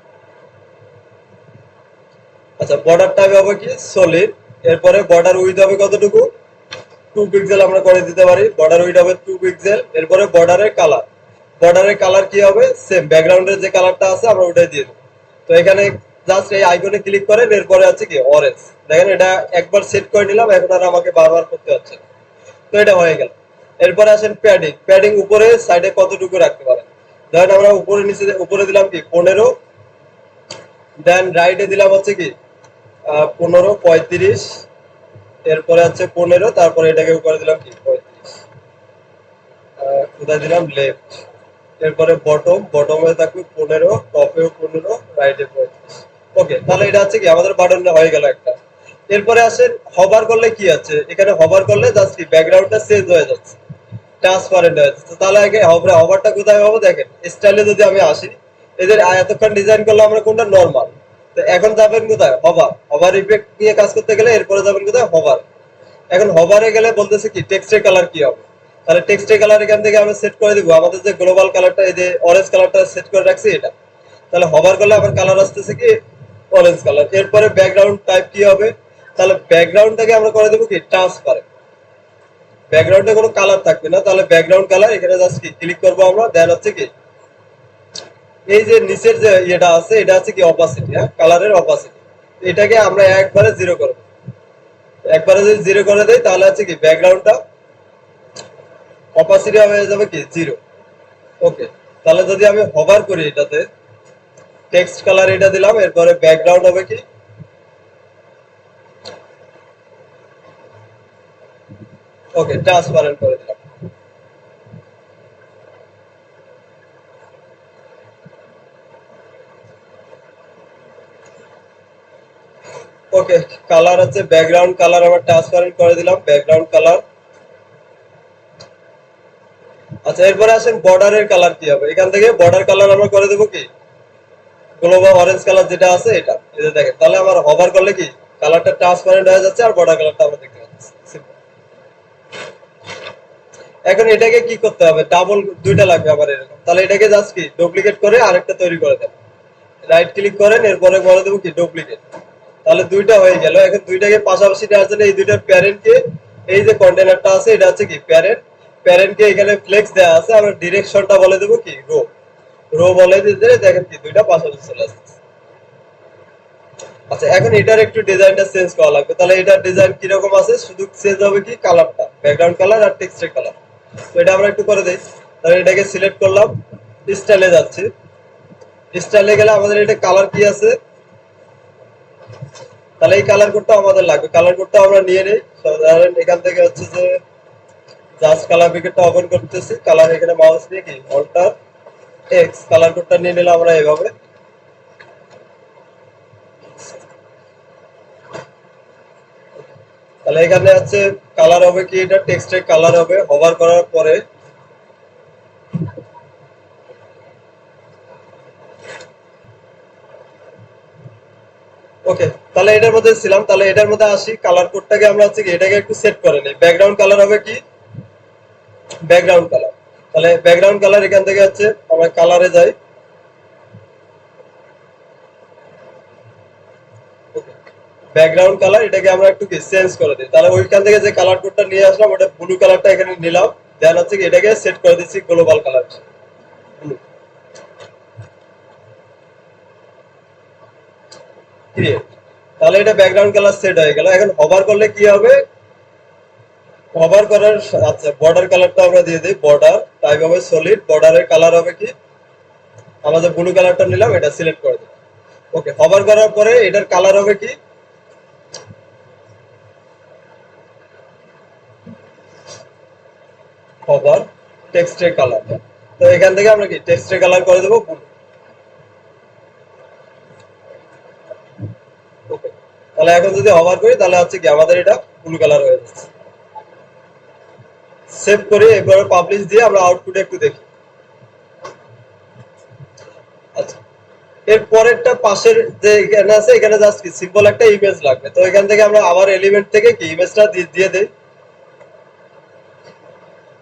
আচ্ছা বর্ডারটা হবে কি সলিড। এরপরে বর্ডার উইথ হবে কতটুকু, 2 পিক্সেল আমরা করে দিতে পারি, বর্ডার উইথ হবে 2 পিক্সেল। এরপরে বর্ডারের কালার, বর্ডারের কালার কি হবে সেম ব্যাকগ্রাউন্ডের যে কালারটা আছে আমরা ওটাই দিয়ে দেবো। তো এখানে জাস্ট এই আইকনে ক্লিক করেন, এরপরে আছে কি অরেঞ্জ, দেখেন এটা একবার সেট করে নিলাম, এখন আর আমাকে বারবার করতে হচ্ছে না। তো এটা হয়ে গেল। এরপরে আসেন প্যাডিং, প্যাডিং উপরে সাইডে কতটুকু রাখতে পারেন, ধরেন আমরা উপরে নিচে উপরে দিলাম কি 15, দেন রাইটে দিলাম হচ্ছে কি 15 35, এরপরে হচ্ছে 15, তারপরে এটাকে উপরে দিলাম কি 35, কোথায় দিলাম লেফট। এরপরে বটম, বটমে থাকবে 15, টপেও 15, রাইটে 35। ওকে, তাহলে এটা হচ্ছে কি আমাদের বাটন হয়ে গেল একটা। এরপরে আসেন হভার করলে কি আছে, এখানে হভার করলে জাস্ট কি ব্যাকগ্রাউন্ডটা চেঞ্জ হয়ে যাচ্ছে, ট্রান্সপারেন্ট হয়ে যাচ্ছে। তাহলে আগে হভারটা কোথায় পাবো দেখেন, স্টাইলে যদি আমি আসি, এদের এতক্ষণ ডিজাইন করলে আমরা কোনটা নরমাল, তো এখন যাবেন কোথায় হভার, হভার ইফেক্ট নিয়ে কাজ করতে গেলে এরপরে যাবেন কোথায় হভার। এখন হভারে গেলে বলতেছে কি টেক্সটের কালার কি হবে, তাহলে টেক্সটের কালার এখান থেকে আমরা সেট করে দিব, আমাদের যে গ্লোবাল কালারটা এই যে অরেঞ্জ কালারটা সেট করে রাখছি এটা, তাহলে হভার করলে আমার কালার আসতেছে কি অরেঞ্জ কালার। এরপরে ব্যাকগ্রাউন্ড টাইপ কি হবে, তাহলে ব্যাকগ্রাউন্ডটাকে আমরা করে দেবো কি ট্রান্সপারেন্ট, ব্যাকগ্রাউন্ডে কোনো কালার থাকবে না, তাহলে ব্যাকগ্রাউন্ড কালার এখানে জাস্ট কি ক্লিক করবো আমরা। দেন হচ্ছে কি এই যে নিচের যে ইয়েটা আছে এটা হচ্ছে কি অপাসিটি, হ্যাঁ কালারের অপাসিটি, এটাকে আমরা একবারে জিরো করবো। একবারে যদি জিরো করে দেই তাহলে হচ্ছে কি ব্যাকগ্রাউন্ডটা অপাসিটি হয়ে যাবে কি জিরো। ওকে, তাহলে যদি আমি হভার করি এটাতে টেক্সট কালার এটা দিলাম, এরপরে ব্যাকগ্রাউন্ড হবে কি ওকে ট্রান্সপারেন্ট করে দিলাম। ওকে, কালার হচ্ছে ব্যাকগ্রাউন্ড কালার আমরা ট্রান্সপারেন্ট করে দিলাম ব্যাকগ্রাউন্ড কালার। আচ্ছা এরপরে আসেন বর্ডারের কালার কি হবে, এখান থেকে বর্ডার কালার আমরা করে দেবো কি গ্লোবাল অরেঞ্জ কালার যেটা আছে এটা, এই যে দেখেন তাহলে আমার হভার করলে কি কালারটা ট্রান্সপারেন্ট হয়ে যাচ্ছে আর বর্ডার কালারটা আমরা দেখতে পাচ্ছি। Simple। এখন এটাকে কি করতে হবে, ডাবল দুইটা লাগবে আমার এরকম, তাহলে এটাকে জাস্ট কি ডুপ্লিকেট করে আরেকটা তৈরি করে দেন, রাইট ক্লিক করেন এরপরে করে দেবো কি ডুপ্লিকেট, তাহলে দুইটা হয়ে গেল। এখন দুইটাকে পাশাপাশি নেওয়ার জন্য এই দুইটার প্যারেন্টকে, এই যে কন্টেনারটা আছে এটা হচ্ছে কি প্যারেন্ট, প্যারেন্টকে এখানে ফ্লেক্স দেওয়া আছে, আমরা ডিরেকশনটা বলে দেবো কি রো, রো বলে দিতে দেখেন কি দুইটা পাশাপাশি চলে আসছে। আচ্ছা এখন এটার একটু ডিজাইনটা চেঞ্জ করা লাগবে, তাহলে এটার ডিজাইন কিরকম আছে, শুধু চেঞ্জ হবে কি কালারটা ব্যাকগ্রাউন্ড কালার আর টেক্সটের কালার। তো এটা আমরা একটু করে দেই, তাহলে এটাকে সিলেক্ট করলাম, স্টাইলে যাচ্ছি, স্টাইলে গেলে আমাদের এটা কালার কি আছে, তাহলে এই কালার কোডটা আমাদের লাগবে, কালার কোডটা আমরা নিয়ে নেই। ধরেন এখান থেকে হচ্ছে যে জাস্ট কালার পিকেটটা ওপেন করতেছি, কালার এখানে মাউস নিয়ে কি অল্টার এক্স কালার কোডটা নিয়ে নিলাম আমরা এইভাবে। তাহলে এখানে হচ্ছে কালার হবে কি এটা টেক্সটের কালার হবে হভার করার পরে। ওকে, তাহলে এটার মধ্যে ছিলাম, তাহলে এটার মধ্যে আসি, কালার কোডটাকে আমরা হচ্ছে কি এটাকে একটু সেট করে নিই, ব্যাকগ্রাউন্ড কালার হবে কি ব্যাকগ্রাউন্ড কালার, তাহলে ব্যাকগ্রাউন্ড কালার এখান থেকে হচ্ছে আমরা কালারে যাই। ব্যাকগ্রাউন্ড কালার এটাকে আমরা একটু কি চেঞ্জ করে দিই, তাহলে ওইখান থেকে যে কালার কোডটা নিয়ে আসলাম ওটা ব্লু কালারটা এখানে নিলাম, দেন হচ্ছে কি এটাকে সেট করে দিচ্ছি গ্লোবাল কালার ব্লু, ক্রিয়েট, তাহলে এটা ব্যাকগ্রাউন্ড কালার সেট হয়ে গেল। এখন হভার করলে কি হবে, কভার করার আচ্ছা বর্ডার কালারটা আমরা দিয়ে দিই। বর্ডার টাইপ হবে সলিড, বর্ডারের কালার হবে কি, আমাদের ব্লু কালারটা নিলাম, এটা সিলেক্ট করে দিলাম। ওকে, কভার করার পরে এটার কালার হবে কি, কভার টেক্সটের কালার। তো এখান থেকে আমরা কি টেক্সটের কালার করে দেবো ব্লু। ওকে, তাহলে এখন যদি হভার করি তাহলে হচ্ছে কি আমাদের এটা ব্লু কালার হয়ে যাচ্ছে। সেভ করি, এরপরে পাবলিশ দিয়ে আমরা আউটপুটে একটু দেখি। আচ্ছা, এর পরেরটা পাশের যে এখানে আছে, এখানে জাস্ট কি সিম্পল একটা ইমেজ লাগবে। তো এখান থেকে আমরা আবার এলিমেন্ট থেকে কি ইমেজটা দিয়ে দেই।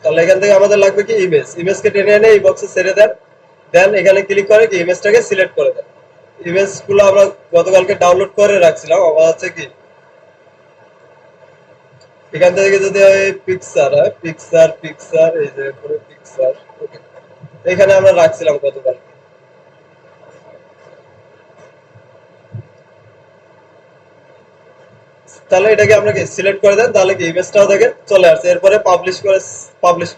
তাহলে এখান থেকে আমাদের লাগবে কি ইমেজ, ইমেজকে টেনে এনে এই বক্সে ছেড়ে দেন। দেন এখানে ক্লিক করে কি ইমেজটাকে সিলেক্ট করে দেন। ইমেজ গুলো আমরা গতকালকে ডাউনলোড করে রাখছিলাম, আমার হচ্ছে কি এখান থেকে যদি পিকচার হয়, পিকচার পিকচার এই যে পুরো পিকচার, ওকে, এখানে আমরা রাখছিলাম গতকাল। তাহলে এটাকে আমরা কি সিলেক্ট করে দেন, তাহলে কি ইমেজটাও দেখেন চলে আসছে। এরপরে পাবলিশ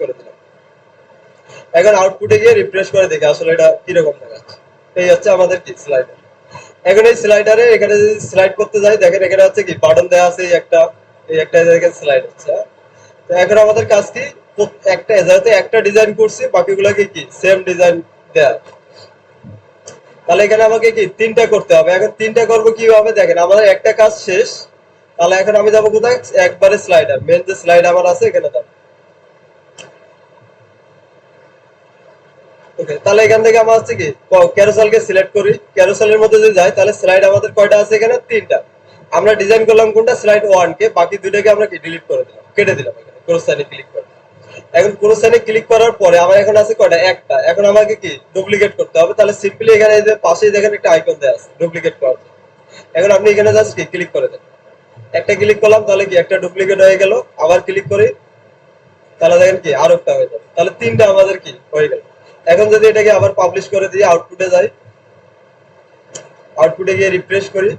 করে দিলাম। এখন আউটপুটে গিয়ে রিফ্রেশ করে দেখি আসলে এটা কিরকম দেখাচ্ছে। এই হচ্ছে আমাদের কি স্লাইডার। এখন এই স্লাইডারে এখানে যদি স্লাইড করতে যাই, দেখেন এখানে হচ্ছে কি বাটন দেওয়া আছে, এই একটা দেখেন স্লাইড হচ্ছে, হ্যাঁ? তো এখন আমাদের কাজ কি, একটা যেহেতু একটা ডিজাইন করছি, বাকিগুলোকে কি সেম ডিজাইন দেয়া। তাহলে এখানে আমাকে কি তিনটা করতে হবে। এখন তিনটা করবো কিভাবে, দেখেন আমাদের একটা কাজ শেষ। তাহলে এখন আমি যাবো কোথায়, একবারে স্লাইডার, মেন যে স্লাইড আমার আছে এখানে যাবো। ওকে, তাহলে এখান থেকে আমার হচ্ছে কি ক্যারোসেলকে সিলেক্ট করি। ক্যারোসেলের মধ্যে যদি যাই তাহলে স্লাইড আমাদের কয়টা আছে, এখানে তিনটা। আমরা ডিজাইন করলাম কোনটা, স্লাইড ওয়ান কে, বাকি দুইটাকে আমরা কি ডিলিট করে দিলাম, কেটে দিলাম। এখানে ক্রসসাইনে ক্লিক করে, এখন ক্রসসাইনে ক্লিক করার পরে আমার এখন আছে কয়টা, একটা। এখন আমাকে কি ডুপ্লিকেট করতে হবে। তাহলে সিম্পলি এখানে এই যে পাশেই দেখেন একটা আইকন দেওয়া আছে ডুপ্লিকেট করার জন্য। এখন আপনি এখানে জাস্ট কি ক্লিক করে দেন, একটা ক্লিক করলাম, তাহলে কি একটা ডুপ্লিকেট হয়ে গেল। আবার ক্লিক করি, তাহলে দেখেন কি আরো একটা হয়ে যাবে। তাহলে তিনটা আমাদের কি হয়ে গেল। এখন যদি এটাকে আবার পাবলিশ করে দিয়ে আউটপুটে যাই, আউটপুটে গিয়ে রিফ্রেশ করি,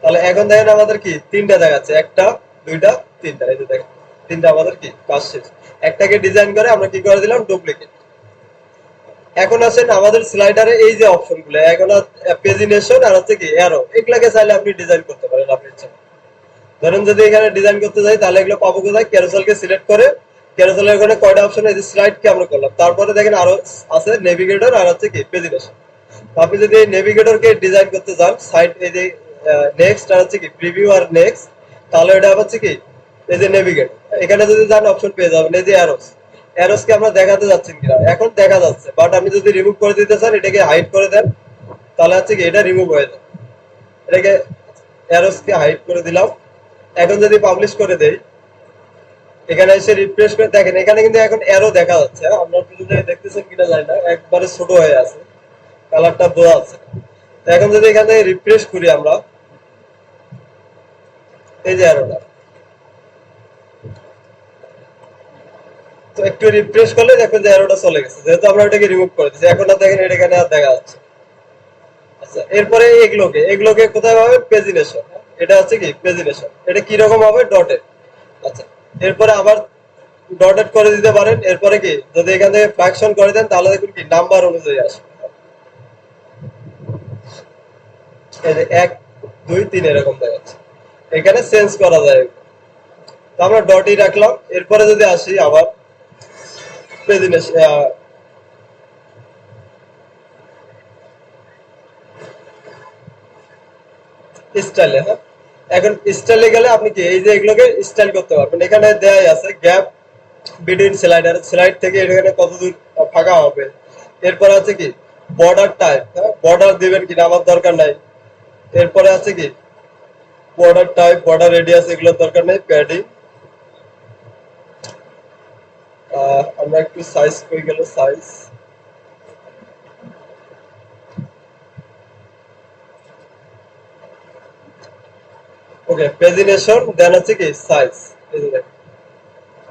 তাহলে এখন দেখেন আমাদের কি তিনটা দেখাচ্ছে, একটা দুইটা তিনটা, এই যে দেখেন তিনটা আমাদের কি কাজ শেষ। একটাকে ডিজাইন করে আমরা কি করে দিলাম, ডুপ্লিকেট। এখন আসেন আমাদের স্লাইডারে এই যে অপশন গুলো, এখন পেজিনেশন আর হচ্ছে কি অ্যারো, এগুলাকে চাইলে আপনি ডিজাইন করতে পারেন আপনি ইচ্ছা মতো। ধরেন যদি এখানে ডিজাইন করতে যাই তাহলে এগুলো পাবো কোথায়, ক্যারোসেলকে সিলেক্ট করে, ক্যারোসেলের ওখানে কয়টা অপশন, এই যে স্লাইড কে আমরা করলাম, তারপরে দেখেন আরো আছে নেভিগেটর আর হচ্ছে কি পেজিনেশন। আপনি যদি এই নেভিগেটরকে ডিজাইন করতে চান, সাইড এই যে নেক্সট আর হচ্ছে কি প্রিভিউ আর নেক্সট, তাহলে এটা হচ্ছে কি এই যে নেভিগেটর, এখানে যদি যান অপশন পেয়ে যাবেন এই যে অ্যারোস। অ্যারোসকে আমরা দেখাতে যাচ্ছেন কিনা, এখন দেখা যাচ্ছে, বাট আমি যদি রিমুভ করে দিতে চান, এটাকে হাইড করে দেন, তাহলে হচ্ছে কি এটা রিমুভ হয়ে যাবে। এটাকে অ্যারোসকে হাইড করে দিলাম। এখন যদি পাবলিশ করে দেই, এখানে এসে রিফ্রেশ করে দেখেন এখানে কিন্তু এখন অ্যারো দেখা যাচ্ছে, হ্যাঁ? আপনারা যদি দেখতেছেন কিনা জানি না, একবারে ছোট হয়ে আছে, কালারটা বোঝা যাচ্ছে। তো এখন যদি এখানে রিফ্রেশ করি আমরা, এই যে অ্যারোটা, তো একটু রিফ্রেশ করলে দেখবেন যে অ্যারোটা চলে গেছে, যেহেতু আমরা ওটাকে রিমুভ করে দিচ্ছি। এখন আর দেখেন এটা এখানে আর দেখা যাচ্ছে। আচ্ছা, এরপরে এগুলোকে কোথায় পাবে, পেজিনেশন। এটা হচ্ছে কি পেজিনেশন, এটা কি রকম হবে, ডটেড। আচ্ছা, এরপরে আবার ডটেড করে দিতে পারেন। এরপরে কি যদি এখান থেকে ফ্র্যাকশন করে দেন, তাহলে দেখুন কি নাম্বার অনুযায়ী আসবে, এই যে এক দুই তিন এরকম দেখাচ্ছে। এখানে চেঞ্জ করা যায়। তো আমরা ডটই রাখলাম। এরপরে যদি আসি আবার পেজিনেশন স্টাইলে, হ্যাঁ? এখন স্টাইলে গেলে আপনি কি এই যে এগুলোকে স্টাইল করতে পারবেন। এখানে দেয়াই আছে গ্যাপ বিটুইন স্লাইডার, স্লাইড থেকে এখানে কত দূর ফাঁকা হবে। এরপরে আছে কি বর্ডার টাইপ, হ্যাঁ, বর্ডার দিবেন কিনা আমার দরকার নাই। এরপরে আছে কি বর্ডার টাইপ, বর্ডার রেডিয়াস, এগুলোর দরকার নেই। প্যাডিং আমরা একটু সাইজ হয়ে গেল, সাইজ ওকে, পেজিনেশন দেন হচ্ছে কি সাইজ, এই যে দেখেন।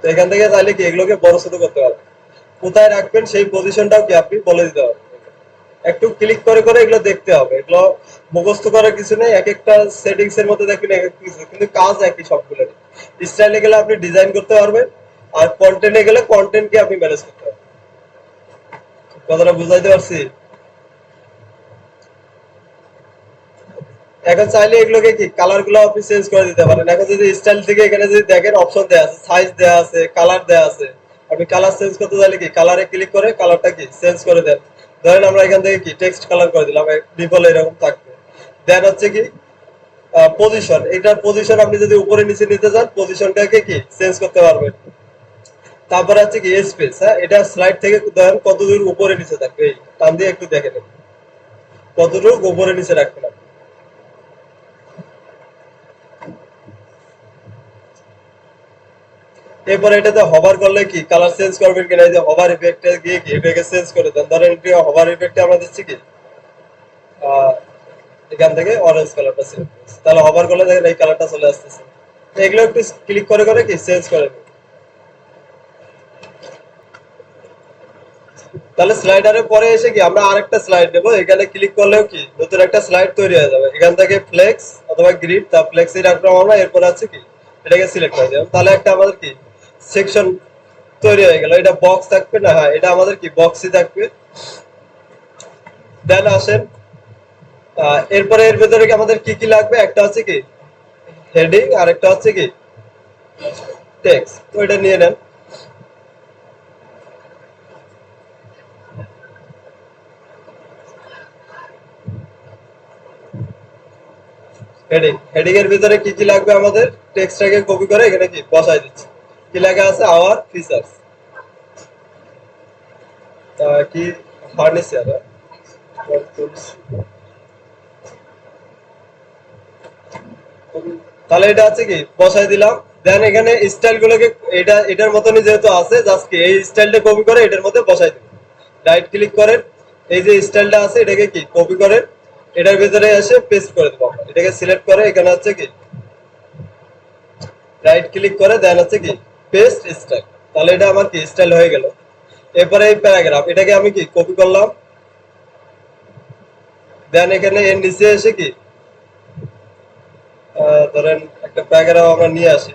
তো এখান থেকে চাইলে কি এগুলোকে বড় ছোট করতে পারবেন। কোথায় রাখবেন সেই পজিশনটাও কি আপনি বলে দিতে পারবেন। একটু ক্লিক করে করে এগুলো দেখতে হবে, এগুলো মুখস্থ করার কিছু নেই, এক একটা সেটিংস এর মধ্যে দেখবেন এক এক কিছু, কিন্তু কাজ একই সবগুলো। স্টাইলে গেলে আপনি ডিজাইন করতে পারবেন, আর কন্টেন্টে গেলে কন্টেন্টকে আপনি ম্যানেজ করতে পারবেন। কথাটা বুঝাইতে পারছি? এখন চাইলে এগুলোকে কি কালার গুলো আপনি চেঞ্জ করে দিতে পারেন। এখন যদি স্টাইল থেকে এখানে যদি দেখেন অপশন দেওয়া আছে, সাইজ দেওয়া আছে, কালার দেওয়া আছে, আপনি কালার চেঞ্জ করতে চাইলে কি কালারে ক্লিক করে কালারটা কি চেঞ্জ করে দেন। ধরেন আমরা এখান থেকে কি টেক্সট কালার করে দিলাম, ডিফল্ট এরকম থাকবে। দেন হচ্ছে কি পজিশন, এটার পজিশন আপনি যদি উপরে নিচে নিতে চান পজিশনটাকে কি চেঞ্জ করতে পারবেন। তারপরে হচ্ছে কি স্পেস, হ্যাঁ এটা স্লাইড থেকে ধরেন কতদূর উপরে নিচে থাকবে, এই টান দিয়ে একটু দেখে নেন কতটুকু উপরে নিচে রাখবেন। এরপরে এটাতে হভার করলে কি কালার চেঞ্জ করবেন কিনা, এই যে হভার ইফেক্টে গিয়ে কি এটাকে চেঞ্জ করে দেন। ধরেন এটি হভার ইফেক্টে আমরা দিচ্ছি কি এখান থেকে অরেঞ্জ কালারটা সিলেক্ট করছি, তাহলে হভার করলে দেখেন এই কালারটা চলে আসতেছে। এগুলো একটু ক্লিক করে করে কি চেঞ্জ করে নেবেন। তাহলে স্লাইডারের পরে এসে কি আমরা আরেকটা স্লাইড নেবো, এখানে ক্লিক করলেও কি নতুন একটা স্লাইড তৈরি হয়ে যাবে। এখান থেকে ফ্লেক্স অথবা গ্রিড, তা ফ্লেক্সই রাখলাম আমরা, এরপর আছে কি এটাকে সিলেক্ট করে দিলাম, তাহলে একটা আমাদের কি সেকশন তৈরি হয়ে গেল। এটা বক্স থাকবে না, হ্যাঁ এটা আমাদের কি বক্সই থাকবে। দেন আসেন এরপরে এর ভেতরে কি আমাদের কি কি লাগবে, একটা হচ্ছে কি হেডিং আর একটা হচ্ছে কি টেক্সট, তো এটা নিয়ে নেন। হেডিং, হেডিং এর ভিতরে কি কি লাগবে আমাদের, টেক্সটটাকে কপি করে এখানে কি বসাই দিচ্ছি। কি লেখা আছে, আওয়ার ফিচার্স, কি ফার্নিচার, তাহলে এটা আছে কি বসাই দিলাম। দেন এখানে স্টাইল গুলোকে এটা এটার মতনই যেহেতু আছে, জাস্ট কি এই স্টাইলটা কপি করে এটার মধ্যে বসাই দিবেন। রাইট ক্লিক করেন, এই যে স্টাইলটা আছে এটাকে কি কপি করেন, এটার ভিতরে এসে পেস্ট করে দেবো। এটাকে সিলেক্ট করে এখানে হচ্ছে কি রাইট ক্লিক করে দেন হচ্ছে কি পেস্ট স্টাইল, তাহলে এটা আমার কি স্টাইল হয়ে গেল। এরপরে এই প্যারাগ্রাফ, এটাকে আমি কি কপি করলাম, দেন এখানে এর নিচে এসে কি ধরেন একটা প্যারাগ্রাফ আমরা নিয়ে আসি,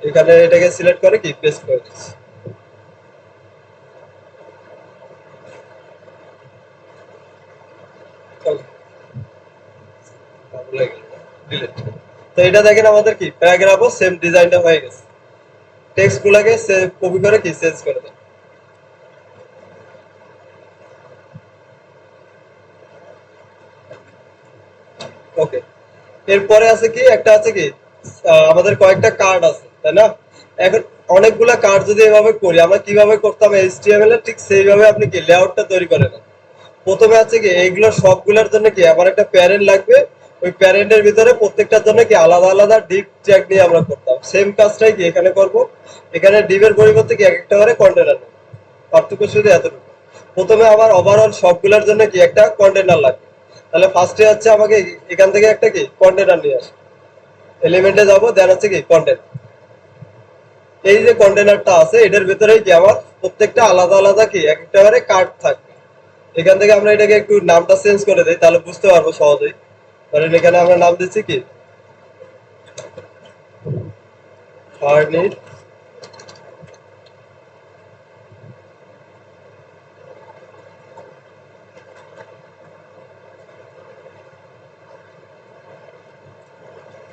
এখানে এটাকে সিলেক্ট করে কি পেস্ট করে দিচ্ছি। তো এটা দেখেন আমাদের কি প্যারাগ্রাফও সেম ডিজাইনটা হয়ে গেছে। টেক্সট গুলাকে কপি করে কি চেঞ্জ করে দেন। ওকে, এরপরে আছে কি একটা আছে কি আমাদের কয়েকটা কার্ড আছে তাই না। এখন অনেকগুলা কার্ড যদি এভাবে করি, আমরা কিভাবে করতাম এইচটিএমএল এর ঠিক সেইভাবে আপনি কি লেআউটটা তৈরি করে নেন। প্রথমে আছে কি এইগুলো সবগুলোর জন্য কি আমার একটা প্যারেন্ট লাগবে, ওই প্যারেন্টের ভিতরে প্রত্যেকটার জন্য কি আলাদা আলাদা ডিপ ট্যাগ নিয়ে আমরা করতাম। সেম কাজটাই কি এখানে করব, এখানে ডিপের পরিবর্তে কি এক একটা করে কন্টেনার নেব। পার্থক্য শুধু এতটুকু। প্রথমে আমার ওভারঅল সবগুলোর জন্য কি একটা কন্টেনার লাগবে, তাহলে ফার্স্টে হচ্ছে আমাকে এখান থেকে একটা কি কন্টেনার নিয়ে আসে, এলিমেন্টে যাবো, দেন হচ্ছে কি কন্টেন্ট। এই যে কন্টেনারটা আছে এটার ভিতরে কি আমার প্রত্যেকটা আলাদা আলাদা কি এক একটা করে কার্ড থাকবে। এখান থেকে আমরা এটাকে একটু নামটা চেঞ্জ করে দেই, তাহলে বুঝতে পারবো সহজেই। ধরেন এখানে আমরা নাম দিচ্ছি কি ফার্নিচার,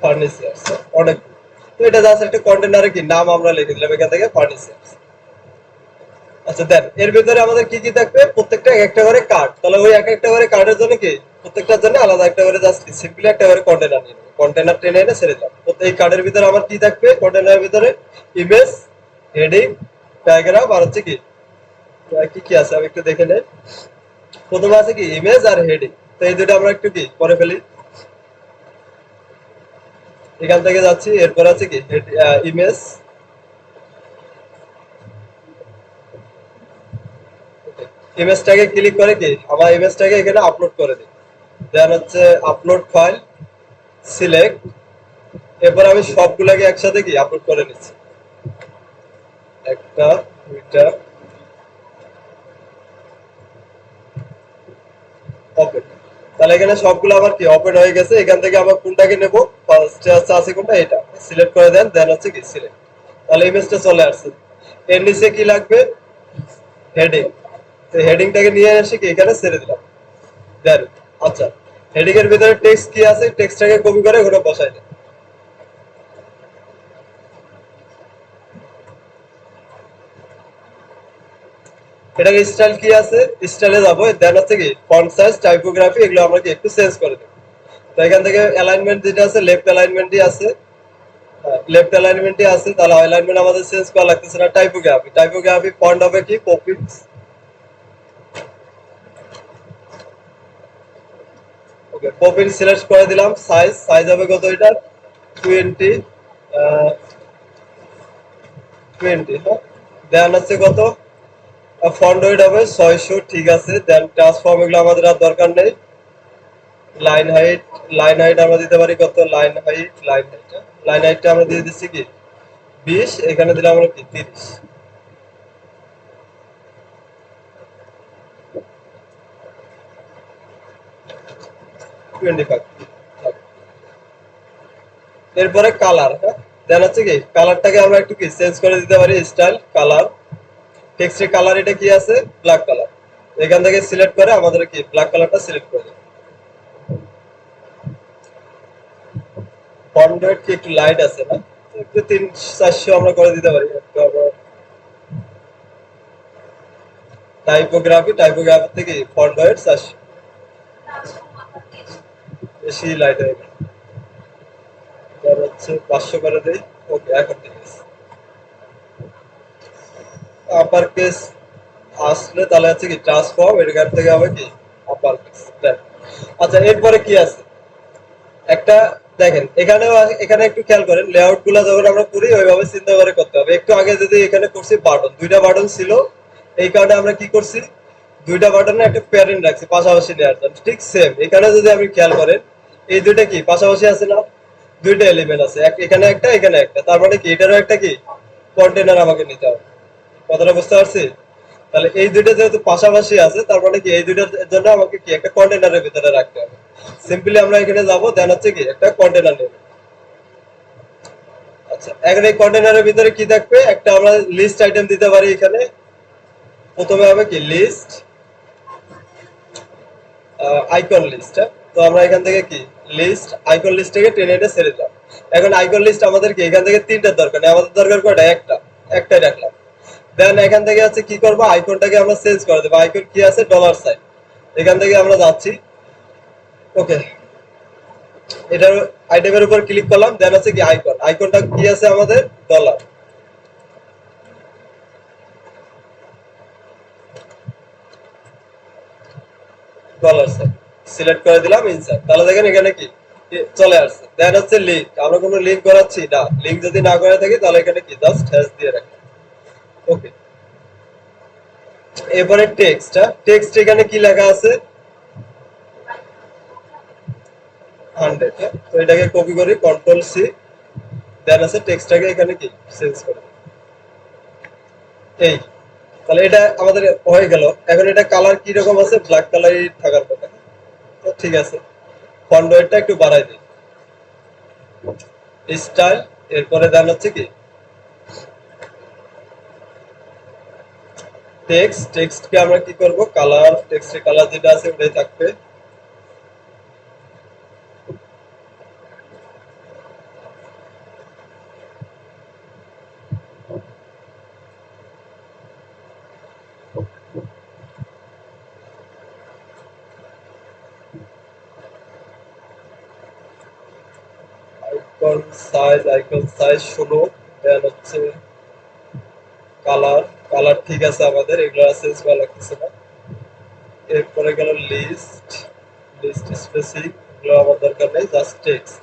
ফার্নিচার অনেক। তো এটা জাস্ট একটা কন্টেনারে কি নাম আমরা লিখে দিলাম এখান থেকে ফার্নিচার। আচ্ছা দেন এর ভিতরে আমাদের কি কি থাকবে, প্রত্যেকটা এক একটা করে কার্ড, তাহলে ওই এক একটা করে কার্ডের জন্য কি প্রত্যেকটার জন্য আলাদা একটা করে জাস্ট সিম্পলি একটা করে কন্টেনার নিয়ে নেবো, কন্টেনার টেনে এনে ছেড়ে দিলাম। এই কার্ডের ভিতরে আমার কি থাকবে, কন্টেনারের ভিতরে ইমেজ, হেডিং, প্যারাগ্রাফ আর হচ্ছে কি কি কি আছে আমি একটু দেখে নেই। প্রথমে আছে কি ইমেজ আর হেডিং, তো এই দুটো আমরা একটু কি করে ফেলি। এখান থেকে যাচ্ছি, এরপর আছে কি ইমেজ, ইমেজটাকে ক্লিক করে কি আমার ইমেজটাকে এখানে আপলোড করে দিই। দেন হচ্ছে আপলোড ফাইল, সিলেক্ট, এরপর আমি সবগুলাকে একসাথে কি আপলোড করে নিচ্ছি। একটা, দুইটা, ওপেন। তাহলে এখানে সবগুলো আমার কি ওপেন হয়ে গেছে। এখান থেকে আমার কোনটাকে নেব, ফার্স্টে আছে কোনটা, এটা সিলেক্ট করে দেন, দেন হচ্ছে কি সিলেক্ট। তাহলে ইমেজটা চলে আসছে। এর নিচে কি লাগবে, হেডিং। তো হেডিংটাকে নিয়ে এসে কি এখানে ছেড়ে দিলাম, দেন আচ্ছা হেডিং এর ভিতরে টেক্সট কি আছে, টেক্সটটাকে কপি করে ওখানে বসাই দেন। এটার স্টাইল কি আছে, স্টাইলে যাবো, দেন হচ্ছে কি ফন্ট সাইজ, টাইপোগ্রাফি, এগুলো আমরা কি একটু চেঞ্জ করে দেব। তো এখান থেকে অ্যালাইনমেন্ট যেটা আছে, লেফট অ্যালাইনমেন্টই আছে, লেফট অ্যালাইনমেন্টই আছে, তাহলে অ্যালাইনমেন্ট আমাদের চেঞ্জ করা লাগতেছে না। টাইপোগ্রাফি, টাইপোগ্রাফি ফন্ট হবে কি পপিন্স। ওকে, পপিন্স সিলেক্ট করে দিলাম। সাইজ, সাইজ হবে কত এটা, 20, 20, হ্যাঁ। দেন হচ্ছে কত, ফন্ট ওয়েট হবে 600, ঠিক আছে। দেন ট্রান্সফর্ম, এগুলো আমাদের আর দরকার নেই। লাইন হাইট, লাইন হাইট আমরা দিতে পারি কত, line height, line height, line হাইটটা আমরা দিয়ে দিচ্ছি কি 20, এখানে দিলাম আমরা কি 30, 25। এরপরে কালার, হ্যাঁ। দেন হচ্ছে কি কালারটাকে আমরা একটু কি চেঞ্জ করে দিতে পারি, স্টাইল কালার, টেক্সটের কালার এটা কি আছে, ব্ল্যাক কালার। এখান থেকে সিলেক্ট করে আমাদের কি ব্ল্যাক কালারটা সিলেক্ট করে দিই। ফন্ট ওয়েট কি একটু লাইট আছে না, একটু 300-400 আমরা করে দিতে পারি একটু। আবার টাইপোগ্রাফি, টাইপোগ্রাফি থেকে ফন্ট ওয়েট 400, বেশি লাইট হয়ে গেল। তার হচ্ছে 500 করে দেই। ওকে, এখন ঠিক আছে। আপার কেস আসলে তাহলে হচ্ছে কি ট্রান্সফর্ম, এখান থেকে হবে কি আপার কেস। আচ্ছা, এরপরে কি আছে, একটা দেখেন এখানেও এখানে একটু খেয়াল করেন, লেআউট গুলা যখন আমরা করি ওইভাবে চিন্তা করে করতে হবে। একটু আগে যদি এখানে করছি বাটন, দুইটা বাটন ছিল, এই কারণে আমরা কি করছি, দুইটা বাটনে একটা প্যারেন্ট রাখছি পাশাপাশি নেওয়ার জন্য। ঠিক সেম এখানে যদি আপনি খেয়াল করেন, এই দুইটা কি পাশাপাশি আছে না, দুইটা এলিমেন্ট আছে, এখানে একটা, এখানে একটা, তার মানে কি এটারও একটা কি কন্টেনার আমাকে নিতে হবে। কথাটা বুঝতে পারছি? তাহলে এই দুইটা যেহেতু পাশাপাশি আছে, তার মানে কি এই দুইটার জন্য আমাকে কি একটা কন্টেনারের ভিতরে রাখতে হবে। সিম্পলি আমরা এখানে যাবো, দেন হচ্ছে কি একটা কন্টেনার নেব। আচ্ছা, এখন এই কন্টেনারের ভিতরে কি থাকবে, একটা আমরা লিস্ট আইটেম দিতে পারি এখানে। প্রথমে হবে কি লিস্ট, আইকন লিস্ট। তো আমরা এখান থেকে কি লিস্ট আইকন লিস্ট থেকে টেনে এনে ছেড়ে দিলাম। এখন আইকন লিস্ট আমাদের কি এখান থেকে তিনটার দরকার নেই, আমাদের দরকার কয়টা, একটা, একটাই রাখলাম। দেন এখান থেকে হচ্ছে কি করবো, আইকনটাকে আমরা চেঞ্জ করে দেবো। আইকন কি আছে, ডলার সাইন। এখান থেকে আমরা যাচ্ছি, ওকে, এটার আইটেমের উপর ক্লিক করলাম, দেন হচ্ছে কি আইকন, আইকনটা কি আছে আমাদের ডলার, ডলার সাইন সিলেক্ট করে দিলাম, ইনসার্ট। তাহলে দেখেন এখানে কি চলে আসছে। দেন হচ্ছে লিঙ্ক, আমরা কোনো লিঙ্ক করাচ্ছি না, লিঙ্ক যদি না করে থাকি তাহলে এখানে কি জাস্ট হ্যাশ দিয়ে রাখি। ওকে, এরপরে টেক্সট, টেক্সট এখানে কি লেখা আছে, 100। তো এটাকে কপি করি, কন্ট্রোল সি, দেন আছে টেক্সটটাকে এখানে কি চেঞ্জ করে এই। তাহলে এটা আমাদের হয়ে গেল। এখন এটা কালার কি রকম আছে, ব্ল্যাক কালারই থাকার কথা। তো ঠিক আছে, ফন্ট ওয়েটটা একটু বাড়াই দিই, স্টাইল, এরপরে দেন হচ্ছে কি টেক্সট, টেক্সটকে আমরা কি করব, কালার, টেক্সটের কালার যেটা আছে ওটাই থাকবে। আইকন সাইজ 16, দেন হচ্ছে কালার, কালার ঠিক আছে আমাদের, এগুলো চেঞ্জ করা লাগতেছে না। এরপরে গেল লিস্ট, লিস্ট স্পেসিফিক, এগুলো আমার দরকার নেই, জাস্ট টেক্সট।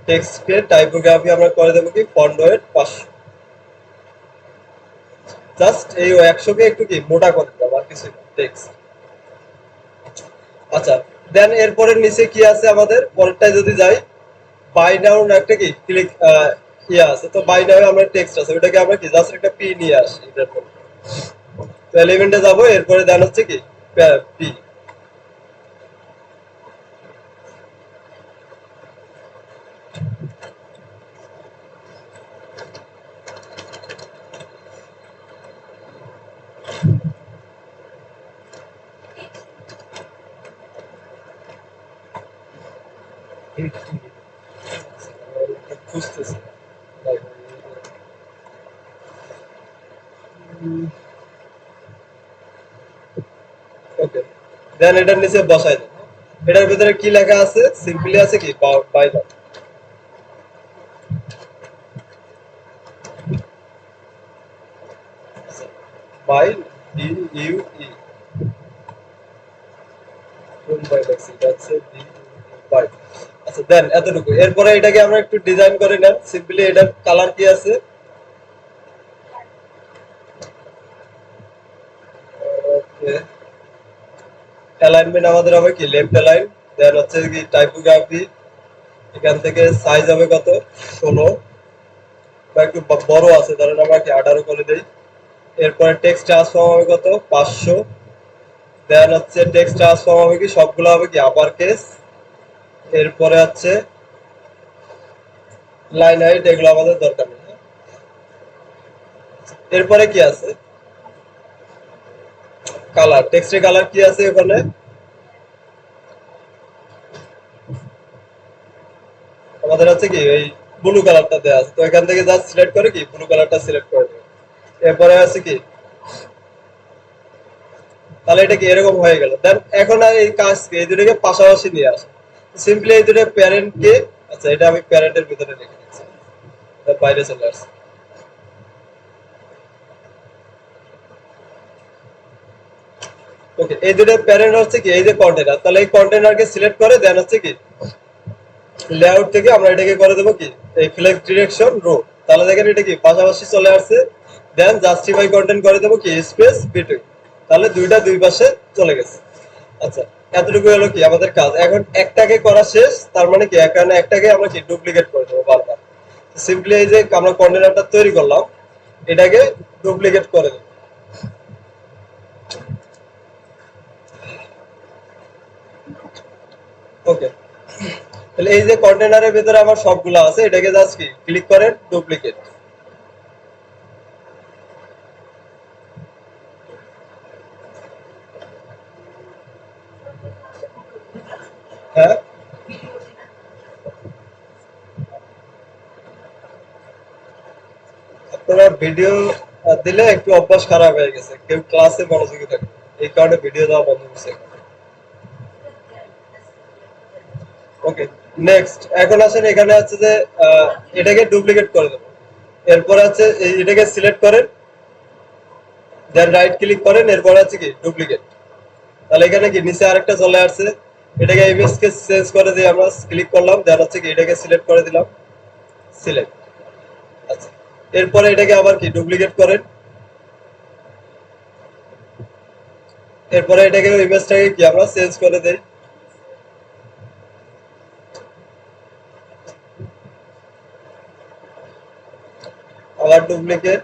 টেক্সটকে টাইপোগ্রাফি আমরা করে দেবো কি ফন্ট ওয়েট 500, জাস্ট এই 100 কে একটু কি মোটা করে দেবো, আর কিছু টেক্সট। আচ্ছা, দেন এরপরে নিচে কি আছে আমাদের, পরেরটায় যদি যাই, বাই নাও একটা কি ক্লিক, ইয়া আছে, তো বাই নামে আমরা টেক্সট আছে ওটাকে আমরা কি জাস্ট একটা পি নিয়ে আসি এটার পর। তো এলিমেন্টে যাবো, এরপরে দেন হচ্ছে কি পি। খুঁজতেছি। ওকে, দেন এটার নিচে বসাই দেন। এটার ভিতরে কি লেখা আছে? সিম্পলি আছে কি বাই নাও। বাই ডি ইউ ই, কোন বাই লেখছি? এটা হচ্ছে ডি বাই। আচ্ছা দেন এতটুকু। এরপরে এটাকে আমরা একটু ডিজাইন করে নেন। সিম্পলি এটার কালার কি আছে? ওকে, অ্যালাইনমেন্ট আমাদের হবে কি লেফট অ্যালাইন। দেন হচ্ছে কি টাইপোগ্রাফি, এখান থেকে সাইজ হবে কত? 16, বা একটু বড় আছে ধরেন আমরা কি 18 করে দেই। এরপরে টেক্সট ট্রান্সফর্ম হবে কত? 500। দেন হচ্ছে টেক্সট ট্রান্সফর্ম হবে কি সবগুলো হবে কি আপার কেস। এরপরে হচ্ছে লাইন হাইট, এগুলো আমাদের দরকার নেই। এরপরে কি আছে? কালার, টেক্সটের কালার কি আছে ওখানে? আমাদের আছে কি এই ব্লু কালারটা দেওয়া আছে, তো এখান থেকে জাস্ট সিলেক্ট করে কি ব্লু কালারটা সিলেক্ট করে দেবে। এরপরে আছে কি, তাহলে এটা কি এরকম হয়ে গেল। দেন এখন আর এই কাজ কি এই দুটোকে পাশাপাশি নিয়ে আসে। সিম্পলি এই দুটো প্যারেন্ট কে, আচ্ছা এটা আমি প্যারেন্টের ভিতরে রেখে দিচ্ছি, বাইরে চলে আসছে। ওকে, এই দুটো প্যারেন্ট হচ্ছে কি এই যে কন্টেনার, তাহলে এই কন্টেনারকে সিলেক্ট করে দেন হচ্ছে কি লেআউট থেকে আমরা এটাকে করে দেবো কি এই ফ্লেক্স ডিরেকশন রো। তাহলে দেখেন এটা কি পাশাপাশি চলে আসছে। দেন জাস্টিফাই কন্টেন্ট করে দেবো কি স্পেস বিটুইন, তাহলে দুইটা দুই পাশে চলে গেছে। আচ্ছা, এতটুকু হলো কি আমাদের কাজ। এখন একটাকে করা শেষ, তার মানে কি এখানে একটাকে আমরা কি ডুপ্লিকেট করে দেবো বারবার। সিম্পলি এই যে আমরা কন্টেনারটা তৈরি করলাম, এটাকে ডুপ্লিকেট করে দেবো। ওকে, তাহলে এই যে কন্টেনারের ভিতরে আমার সবগুলো আছে, এটাকে জাস্ট কি ক্লিক করেন ডুপ্লিকেট। হ্যাঁ, আপনারা ভিডিও দিলে একটু অভ্যাস খারাপ হয়ে গেছে, কেউ ক্লাসে মনোযোগী থাকে, এই কারণে ভিডিও দেওয়া বন্ধ করছে। ওকে, নেক্সট এখন আসেন এখানে আছে যে এটাকে ডুপ্লিকেট করে দেবো। এরপর আছে এটাকে সিলেক্ট করেন, দেন রাইট ক্লিক করেন, এরপর আছে কি ডুপ্লিকেট। তাহলে এখানে কি নিচে আরেকটা চলে আসছে, এটাকে ইমেজকে চেঞ্জ করে দিয়ে আমরা ক্লিক করলাম, দেন হচ্ছে কি এটাকে সিলেক্ট করে দিলাম, সিলেক্ট। আচ্ছা, এরপরে এটাকে আবার কি ডুপ্লিকেট করেন, এরপরে এটাকে ইমেজটাকে কি আমরা চেঞ্জ করে দেই, আবার ডুপ্লিকেট,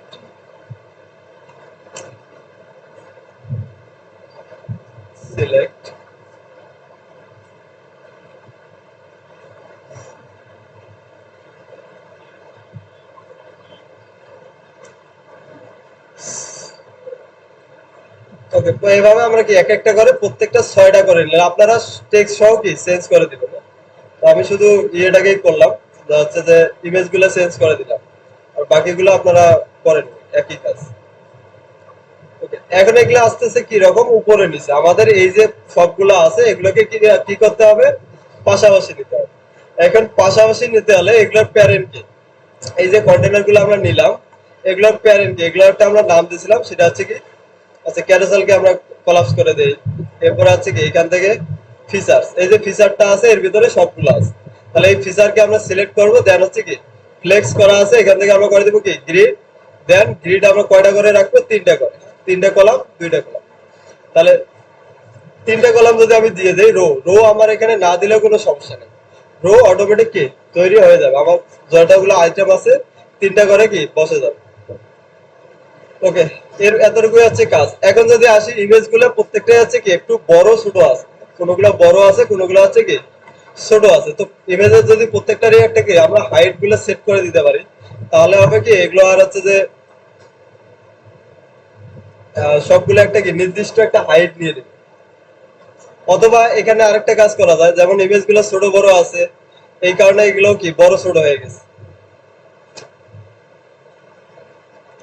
সিলেক্ট। ওকে, তো এইভাবে আমরা কি এক একটা করে প্রত্যেকটা 6টা করে নিলাম, আপনারা টেক্সট সহ কি চেঞ্জ করে দিবেন। তো আমি শুধু ইয়েটাকেই করলাম, হচ্ছে যে ইমেজ গুলো চেঞ্জ করে দিলাম, আর বাকিগুলো আপনারা করেন একই কাজ। ওকে, এখন এগুলো আসতেছে কি রকম উপরে নিচে, আমাদের এই যে সবগুলো আছে এগুলোকে কি কি করতে হবে? পাশাপাশি নিতে হবে। এখন পাশাপাশি নিতে হলে এগুলোর প্যারেন্ট কি, এই যে কন্টেনার গুলো আমরা নিলাম, এগুলোর প্যারেন্ট কি, এগুলোর একটা আমরা নাম দিয়েছিলাম, সেটা হচ্ছে কি আচ্ছা ক্যারোসেলকে আমরা কলাপস করে দেই। এরপর আছে কি এখান থেকে ফিচার্স, এই যে ফিচারটা আছে এর ভিতরে সবগুলো আছে, তাহলে এই ফিচারকে আমরা সিলেক্ট করব। দেন হচ্ছে কি ফ্লেক্স করা আছে, এখান থেকে আমরা করে দেবো কি গ্রিড। দেন গ্রিড আমরা কয়টা করে রাখবো? 3টা করে, 3টা কলাম 2টা কলাম। তাহলে 3টা কলাম যদি আমি দিয়ে দেই, রো রো আমার এখানে না দিলেও কোনো সমস্যা নেই, রো অটোমেটিক কি তৈরি হয়ে যাবে। আমার যতগুলো আইটেম আছে তিনটা করে কি বসে যাবে। ওকে, এর এতটুকুই হচ্ছে কাজ। এখন যদি আসি ইমেজ গুলো প্রত্যেকটাই হচ্ছে কি একটু বড় ছোট আছে, কোনগুলো বড় আছে কোনগুলো হচ্ছে কি ছোট আছে। তো ইমেজের যদি প্রত্যেকটারই একটা কি আমরা হাইট গুলো সেট করে দিতে পারি, তাহলে হবে কি এগুলো আর হচ্ছে যে সবগুলো একটা কি নির্দিষ্ট একটা হাইট নিয়ে নেবে। অথবা এখানে আরেকটা কাজ করা যায়, যেমন ইমেজ গুলো ছোট বড় আছে, এই কারণে এগুলো কি বড় ছোট হয়ে গেছে।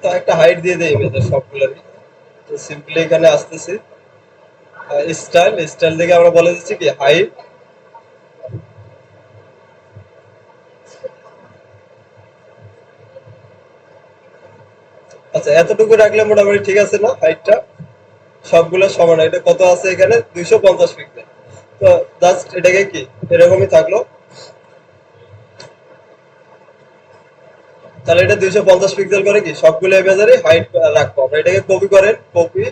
তো একটা হাইট দিয়ে দেয় ইমেজের সবগুলোরই। তো সিম্পলি এখানে আসতেছি স্টাইল, স্টাইল থেকে আমরা বলে দিচ্ছি কি হাইট। আচ্ছা, এতটুকু রাখলে মোটামুটি ঠিক আছে না হাইটটা? সবগুলো সমান। এটা কত আছে এখানে 250 পিক্সেল। তো জাস্ট এটাকে কি এরকমই থাকলো। তাহলে এটা 250 পিক্সেল করে কি সবগুলো ইমেজেরই হাইট রাখবো আমরা। এটাকে কপি করেন, কপি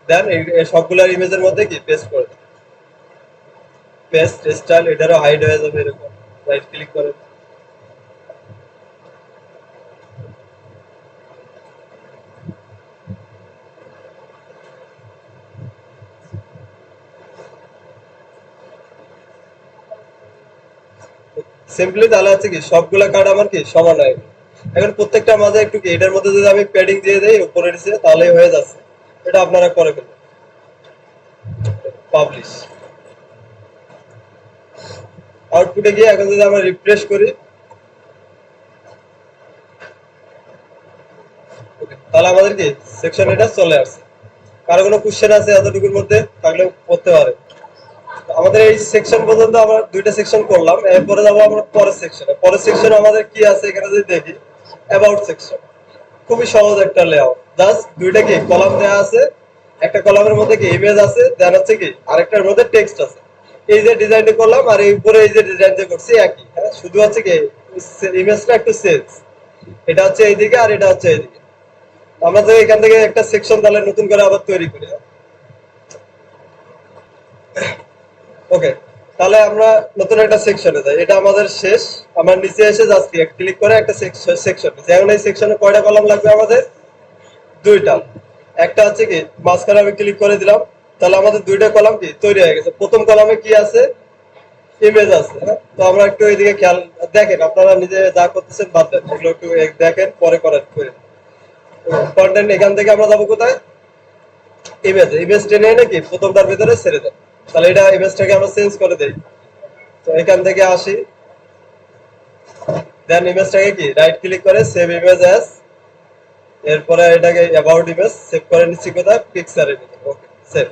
দেন এই সবগুলোর ইমেজের মধ্যে কি পেস্ট করে দেন। পেস্ট স্টাইল, এটারও হাইট হয়ে যাবে এরকম। রাইট ক্লিক করেন, সিম্পলি তাহলে হচ্ছে কি সবগুলা কার্ড আমার কি সমান হয়ে গেল। এখন প্রত্যেকটা মাঝে একটু কি এটার মধ্যে যদি আমি প্যাডিং দিয়ে দেই উপরে নিচে, তাহলেই হয়ে যাচ্ছে। এটা আপনারা করে ফেলুন। পাবলিশ, আউটপুটে গিয়ে এখন যদি আমরা রিফ্রেশ করি, তাহলে আমাদের কি সেকশন এটা চলে আসছে। কারো কোনো কোশ্চেন আছে এতটুকুর মধ্যে থাকলে করতে পারে। আমাদের এই সেকশন পর্যন্ত আমরা দুইটা সেকশন করলাম, এরপরে যাবো আমরা পরের সেকশনে। পরের সেকশনে আমাদের কি আছে এখানে যদি দেখি, অ্যাবাউট সেকশন। খুবই সহজ একটা লেআউট, জাস্ট দুইটা কি কলাম দেওয়া আছে, একটা কলামের মধ্যে কি ইমেজ আছে, দেন হচ্ছে কি আরেকটার মধ্যে টেক্সট আছে। এই যে ডিজাইনটা করলাম আর এই উপরে এই যে ডিজাইনটা করছি একই, হ্যাঁ, শুধু হচ্ছে কি ইমেজটা একটু চেঞ্জ। এটা হচ্ছে এইদিকে আর এটা হচ্ছে এইদিকে। আমরা তো এখান থেকে একটা সেকশন তাহলে নতুন করে আবার তৈরি করি। ওকে, তাহলে আমরা নতুন একটা সেকশনে যাই। এটা আমাদের শেষ। আমরা নিচে এসে জাস্ট ক্লিক করে একটা সেকশন। এখন এই সেকশনে কয়টা কলাম লাগবে আমাদের? দুইটা। একটা হচ্ছে কি মাঝখানে আমি ক্লিক করে দিলাম, তাহলে আমাদের দুইটা কলাম কি তৈরি হয়ে গেছে। প্রথম কলামে কি আছে? ইমেজ আছে, হ্যাঁ? তো আমরা একটু এইদিকে খেয়াল দেখেন, আপনারা নিজে যা করতেছেন বাদ দেন, এগুলো একটু দেখেন, পরে করার করে কন্টেন্ট। এখান থেকে আমরা যাবো কোথায়? ইমেজ। ইমেজ টেনে এনে কি প্রথমটার ভিতরে ছেড়ে দেন। তাহলে এটা ইমেজটাকে আমরা চেঞ্জ করে দেই। তো এখান থেকে আসি, দেন ইমেজটাকে কি রাইট ক্লিক করে সেভ ইমেজ অ্যাজ, এরপরে এটাকে অ্যাবাউট ইমেজ সেভ করে নিচ্ছি কোথায়? পিকচারে। ওকে, সেভ।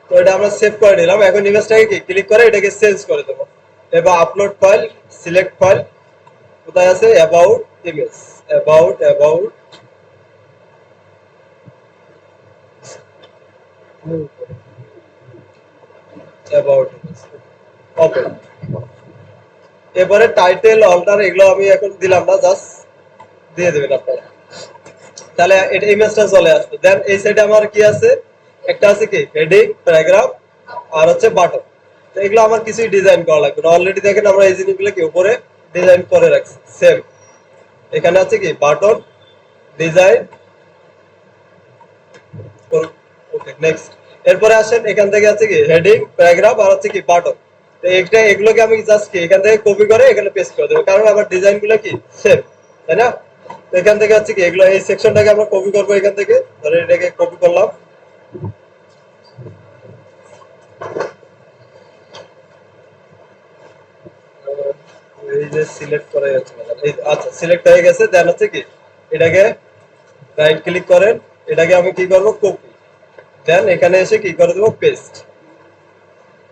তো এটা আমরা সেভ করে নিলাম। এখন ইমেজটাকে কি ক্লিক করে এটাকে চেঞ্জ করে দেবো। এবার আপলোড ফাইল, সিলেক্ট ফাইল, কোথায় আছে? About image, about about image, open. এবারে টাইটেল অল্টার এগুলো আমি এখন দিলাম না, জাস্ট দিয়ে দেবেন আপনারা। তাহলে এটা ইমেজটা চলে আসবে। দেন এই সাইডে আমার কি আছে? একটা আছে কি হেডিং, প্যারাগ্রাফ আর হচ্ছে বাটন। তো এগুলো আমার কিছুই ডিজাইন করা লাগবে না, অলরেডি দেখেন আমরা এই জিনিসগুলো কি উপরে ডিজাইন করে রাখছি। সেম এখানে আছে কি বাটন ডিজাইন। ওকে, নেক্সট। এরপরে আসেন এখান থেকে আছে কি হেডিং, প্যারাগ্রাফ আর হচ্ছে কি বাটন। তো এইটা এগুলোকে আমি জাস্ট কি এখান থেকে কপি করে এখানে পেস্ট করে দেবো, কারণ আমার ডিজাইন গুলো কি সেম, তাই না? তো এখান থেকে হচ্ছে কি এগুলো এই সেকশনটাকে আমরা কপি করবো। এখান থেকে ধরে এটাকে কপি করলাম, এই যে সিলেক্ট করা যাচ্ছে না, এই আচ্ছা সিলেক্ট হয়ে গেছে। দেন হচ্ছে কি এটাকে রাইট ক্লিক করেন, এটাকে আমি কি করব? কপি। দেন এখানে এসে কি করে দেবো? পেস্ট।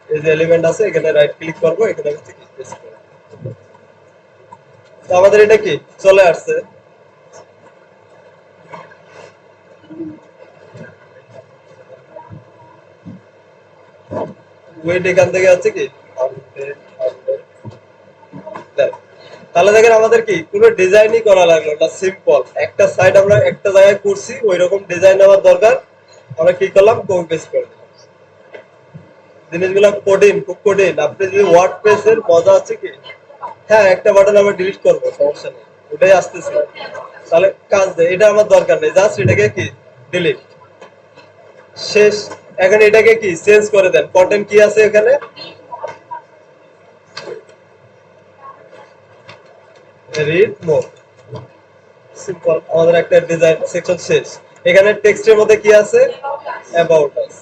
এই যে এলিমেন্ট আছে এখানে রাইট ক্লিক করবো, এখানে হচ্ছে কি পেস্ট করব। তো আমাদের এটা কি চলে আসছে। ওয়েট এখান থেকে হচ্ছে কি 100, 100, দেন। তাহলে দেখেন আমাদের কি কোনো ডিজাইনই করা লাগলো না, সিম্পল একটা সাইড আমরা একটা জায়গায় করছি, ওই রকম ডিজাইন আমার দরকার, আমরা কি করলাম? কপি পেস্ট করে দিলাম। জিনিসগুলো কঠিন, খুব কঠিন। আপনি যদি ওয়ার্ড পেজের মজা আছে কি হ্যাঁ, একটা বাটন আমরা ডিলিট করবো, সমস্যা নেই, ওটাই আসতেছিল। তাহলে কাজ দেয়, এটা আমার দরকার নেই, জাস্ট এটাকে কি ডিলিট, শেষ। এখন এটাকে কি চেঞ্জ করে দেন, কন্টেন্ট কি আছে এখানে, রিড মোর, সিম্পল, আমাদের একটা ডিজাইন সেকশন শেষ। এখানে টেক্সটের মধ্যে কি আছে, অ্যাবাউট আস।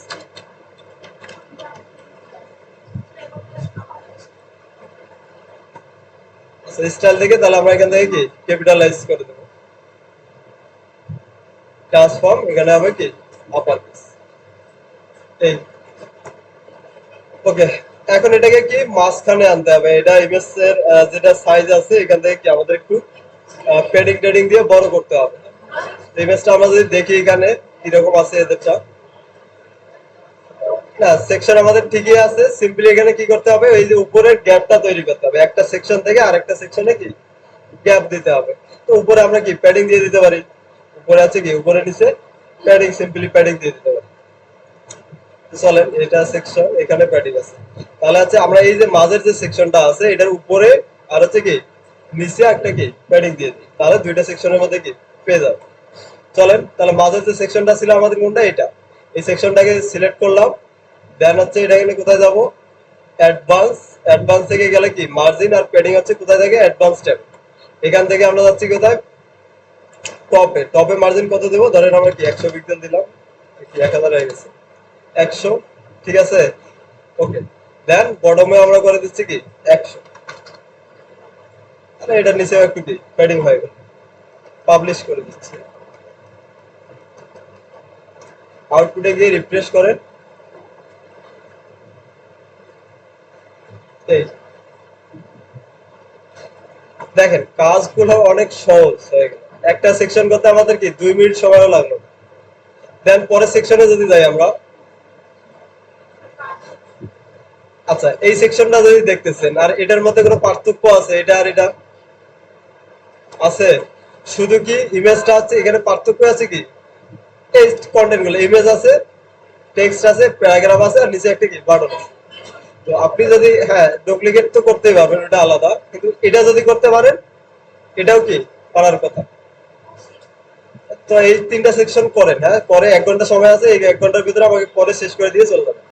স্টাইল থেকে তাহলে আমরা এখান থেকে কি ক্যাপিটালাইজ করে দেবো, ট্রান্সফর্ম, এখানে হবে কি আপার কেস, এই। ওকে, এখন এটাকে কি মাঝখানে আনতে হবে, এটা ইমেজ এর যেটা সাইজ আছে এখান থেকে কি আমাদের একটু প্যাডিং ট্যাডিং দিয়ে বড় করতে হবে। ইমেজটা আমরা যদি দেখি এখানে কিরকম আছে এদেরটা, না সেকশন আমাদের ঠিকই আছে, সিম্পলি এখানে কি করতে হবে, এই যে উপরের গ্যাপটা তৈরি করতে হবে, একটা সেকশন থেকে আরেকটা সেকশনে কি গ্যাপ দিতে হবে। তো উপরে আমরা কি প্যাডিং দিয়ে দিতে পারি, উপরে আছে কি উপরে নিচে প্যাডিং, সিম্পলি প্যাডিং দিয়ে দিতে পারি। চলেন, এটা সেকশন, এখানে প্যাডিং আছে, তাহলে হচ্ছে আমরা এই যে মাঝের যে সেকশনটা আছে এটার উপরে আর হচ্ছে কি নিচে একটা কি প্যাডিং দিয়ে দিই, তাহলে দুইটা সেকশনের মধ্যে কি পেয়ে যাবে। চলেন, তাহলে মাঝের যে সেকশনটা ছিল আমাদের কোনটা, এটা, এই সেকশনটাকে সিলেক্ট করলাম, দেন হচ্ছে এটা এখানে কোথায় যাব, অ্যাডভান্স, অ্যাডভান্স থেকে গেলে কি মার্জিন আর প্যাডিং হচ্ছে কোথায় থাকে, অ্যাডভান্স ট্যাব। এখান থেকে আমরা যাচ্ছি কোথায়, টপে, টপে মার্জিন কত দেবো, ধরেন আমরা কি 100 পিক্সেল দিলাম, কি 1000 হয়ে গেছে, 100, ঠিক আছে, ওকে। দেন বটমে আমরা করে দিচ্ছি কি 100, আরে এটার নিচে একটু কি প্যাডিং হয়ে গেল, পাবলিশ করে দিচ্ছি। আউটপুটে গিয়ে রিফ্রেশ করেন, এই দেখেন কাজগুলো অনেক সহজ হয়ে গেল, একটা সেকশন করতে আমাদের কি 2 মিনিট সময়ও লাগলো। দেন পরের সেকশনে যদি যাই আমরা, আচ্ছা এই সেকশনটা যদি দেখতেছেন আর এটার মধ্যে কোনো পার্থক্য আছে, এটা আর এটা আছে, শুধু কি ইমেজটা আছে, এখানে পার্থক্য আছে কি এই কন্টেন্ট গুলো, ইমেজ আছে, টেক্সট আছে, প্যারাগ্রাফ আছে, আর নিচে একটা কি বাটন আছে। তো আপনি যদি হ্যাঁ ডুপ্লিকেট তো করতেই পারবেন, এটা আলাদা, কিন্তু এটা যদি করতে পারেন এটাও কি পারার কথা। তো এই তিনটা সেকশন করেন, হ্যাঁ পরে 1 ঘন্টা সময় আছে, এই 1 ঘন্টার ভিতরে আমাকে পরে শেষ করে দিয়ে চলে যাবেন।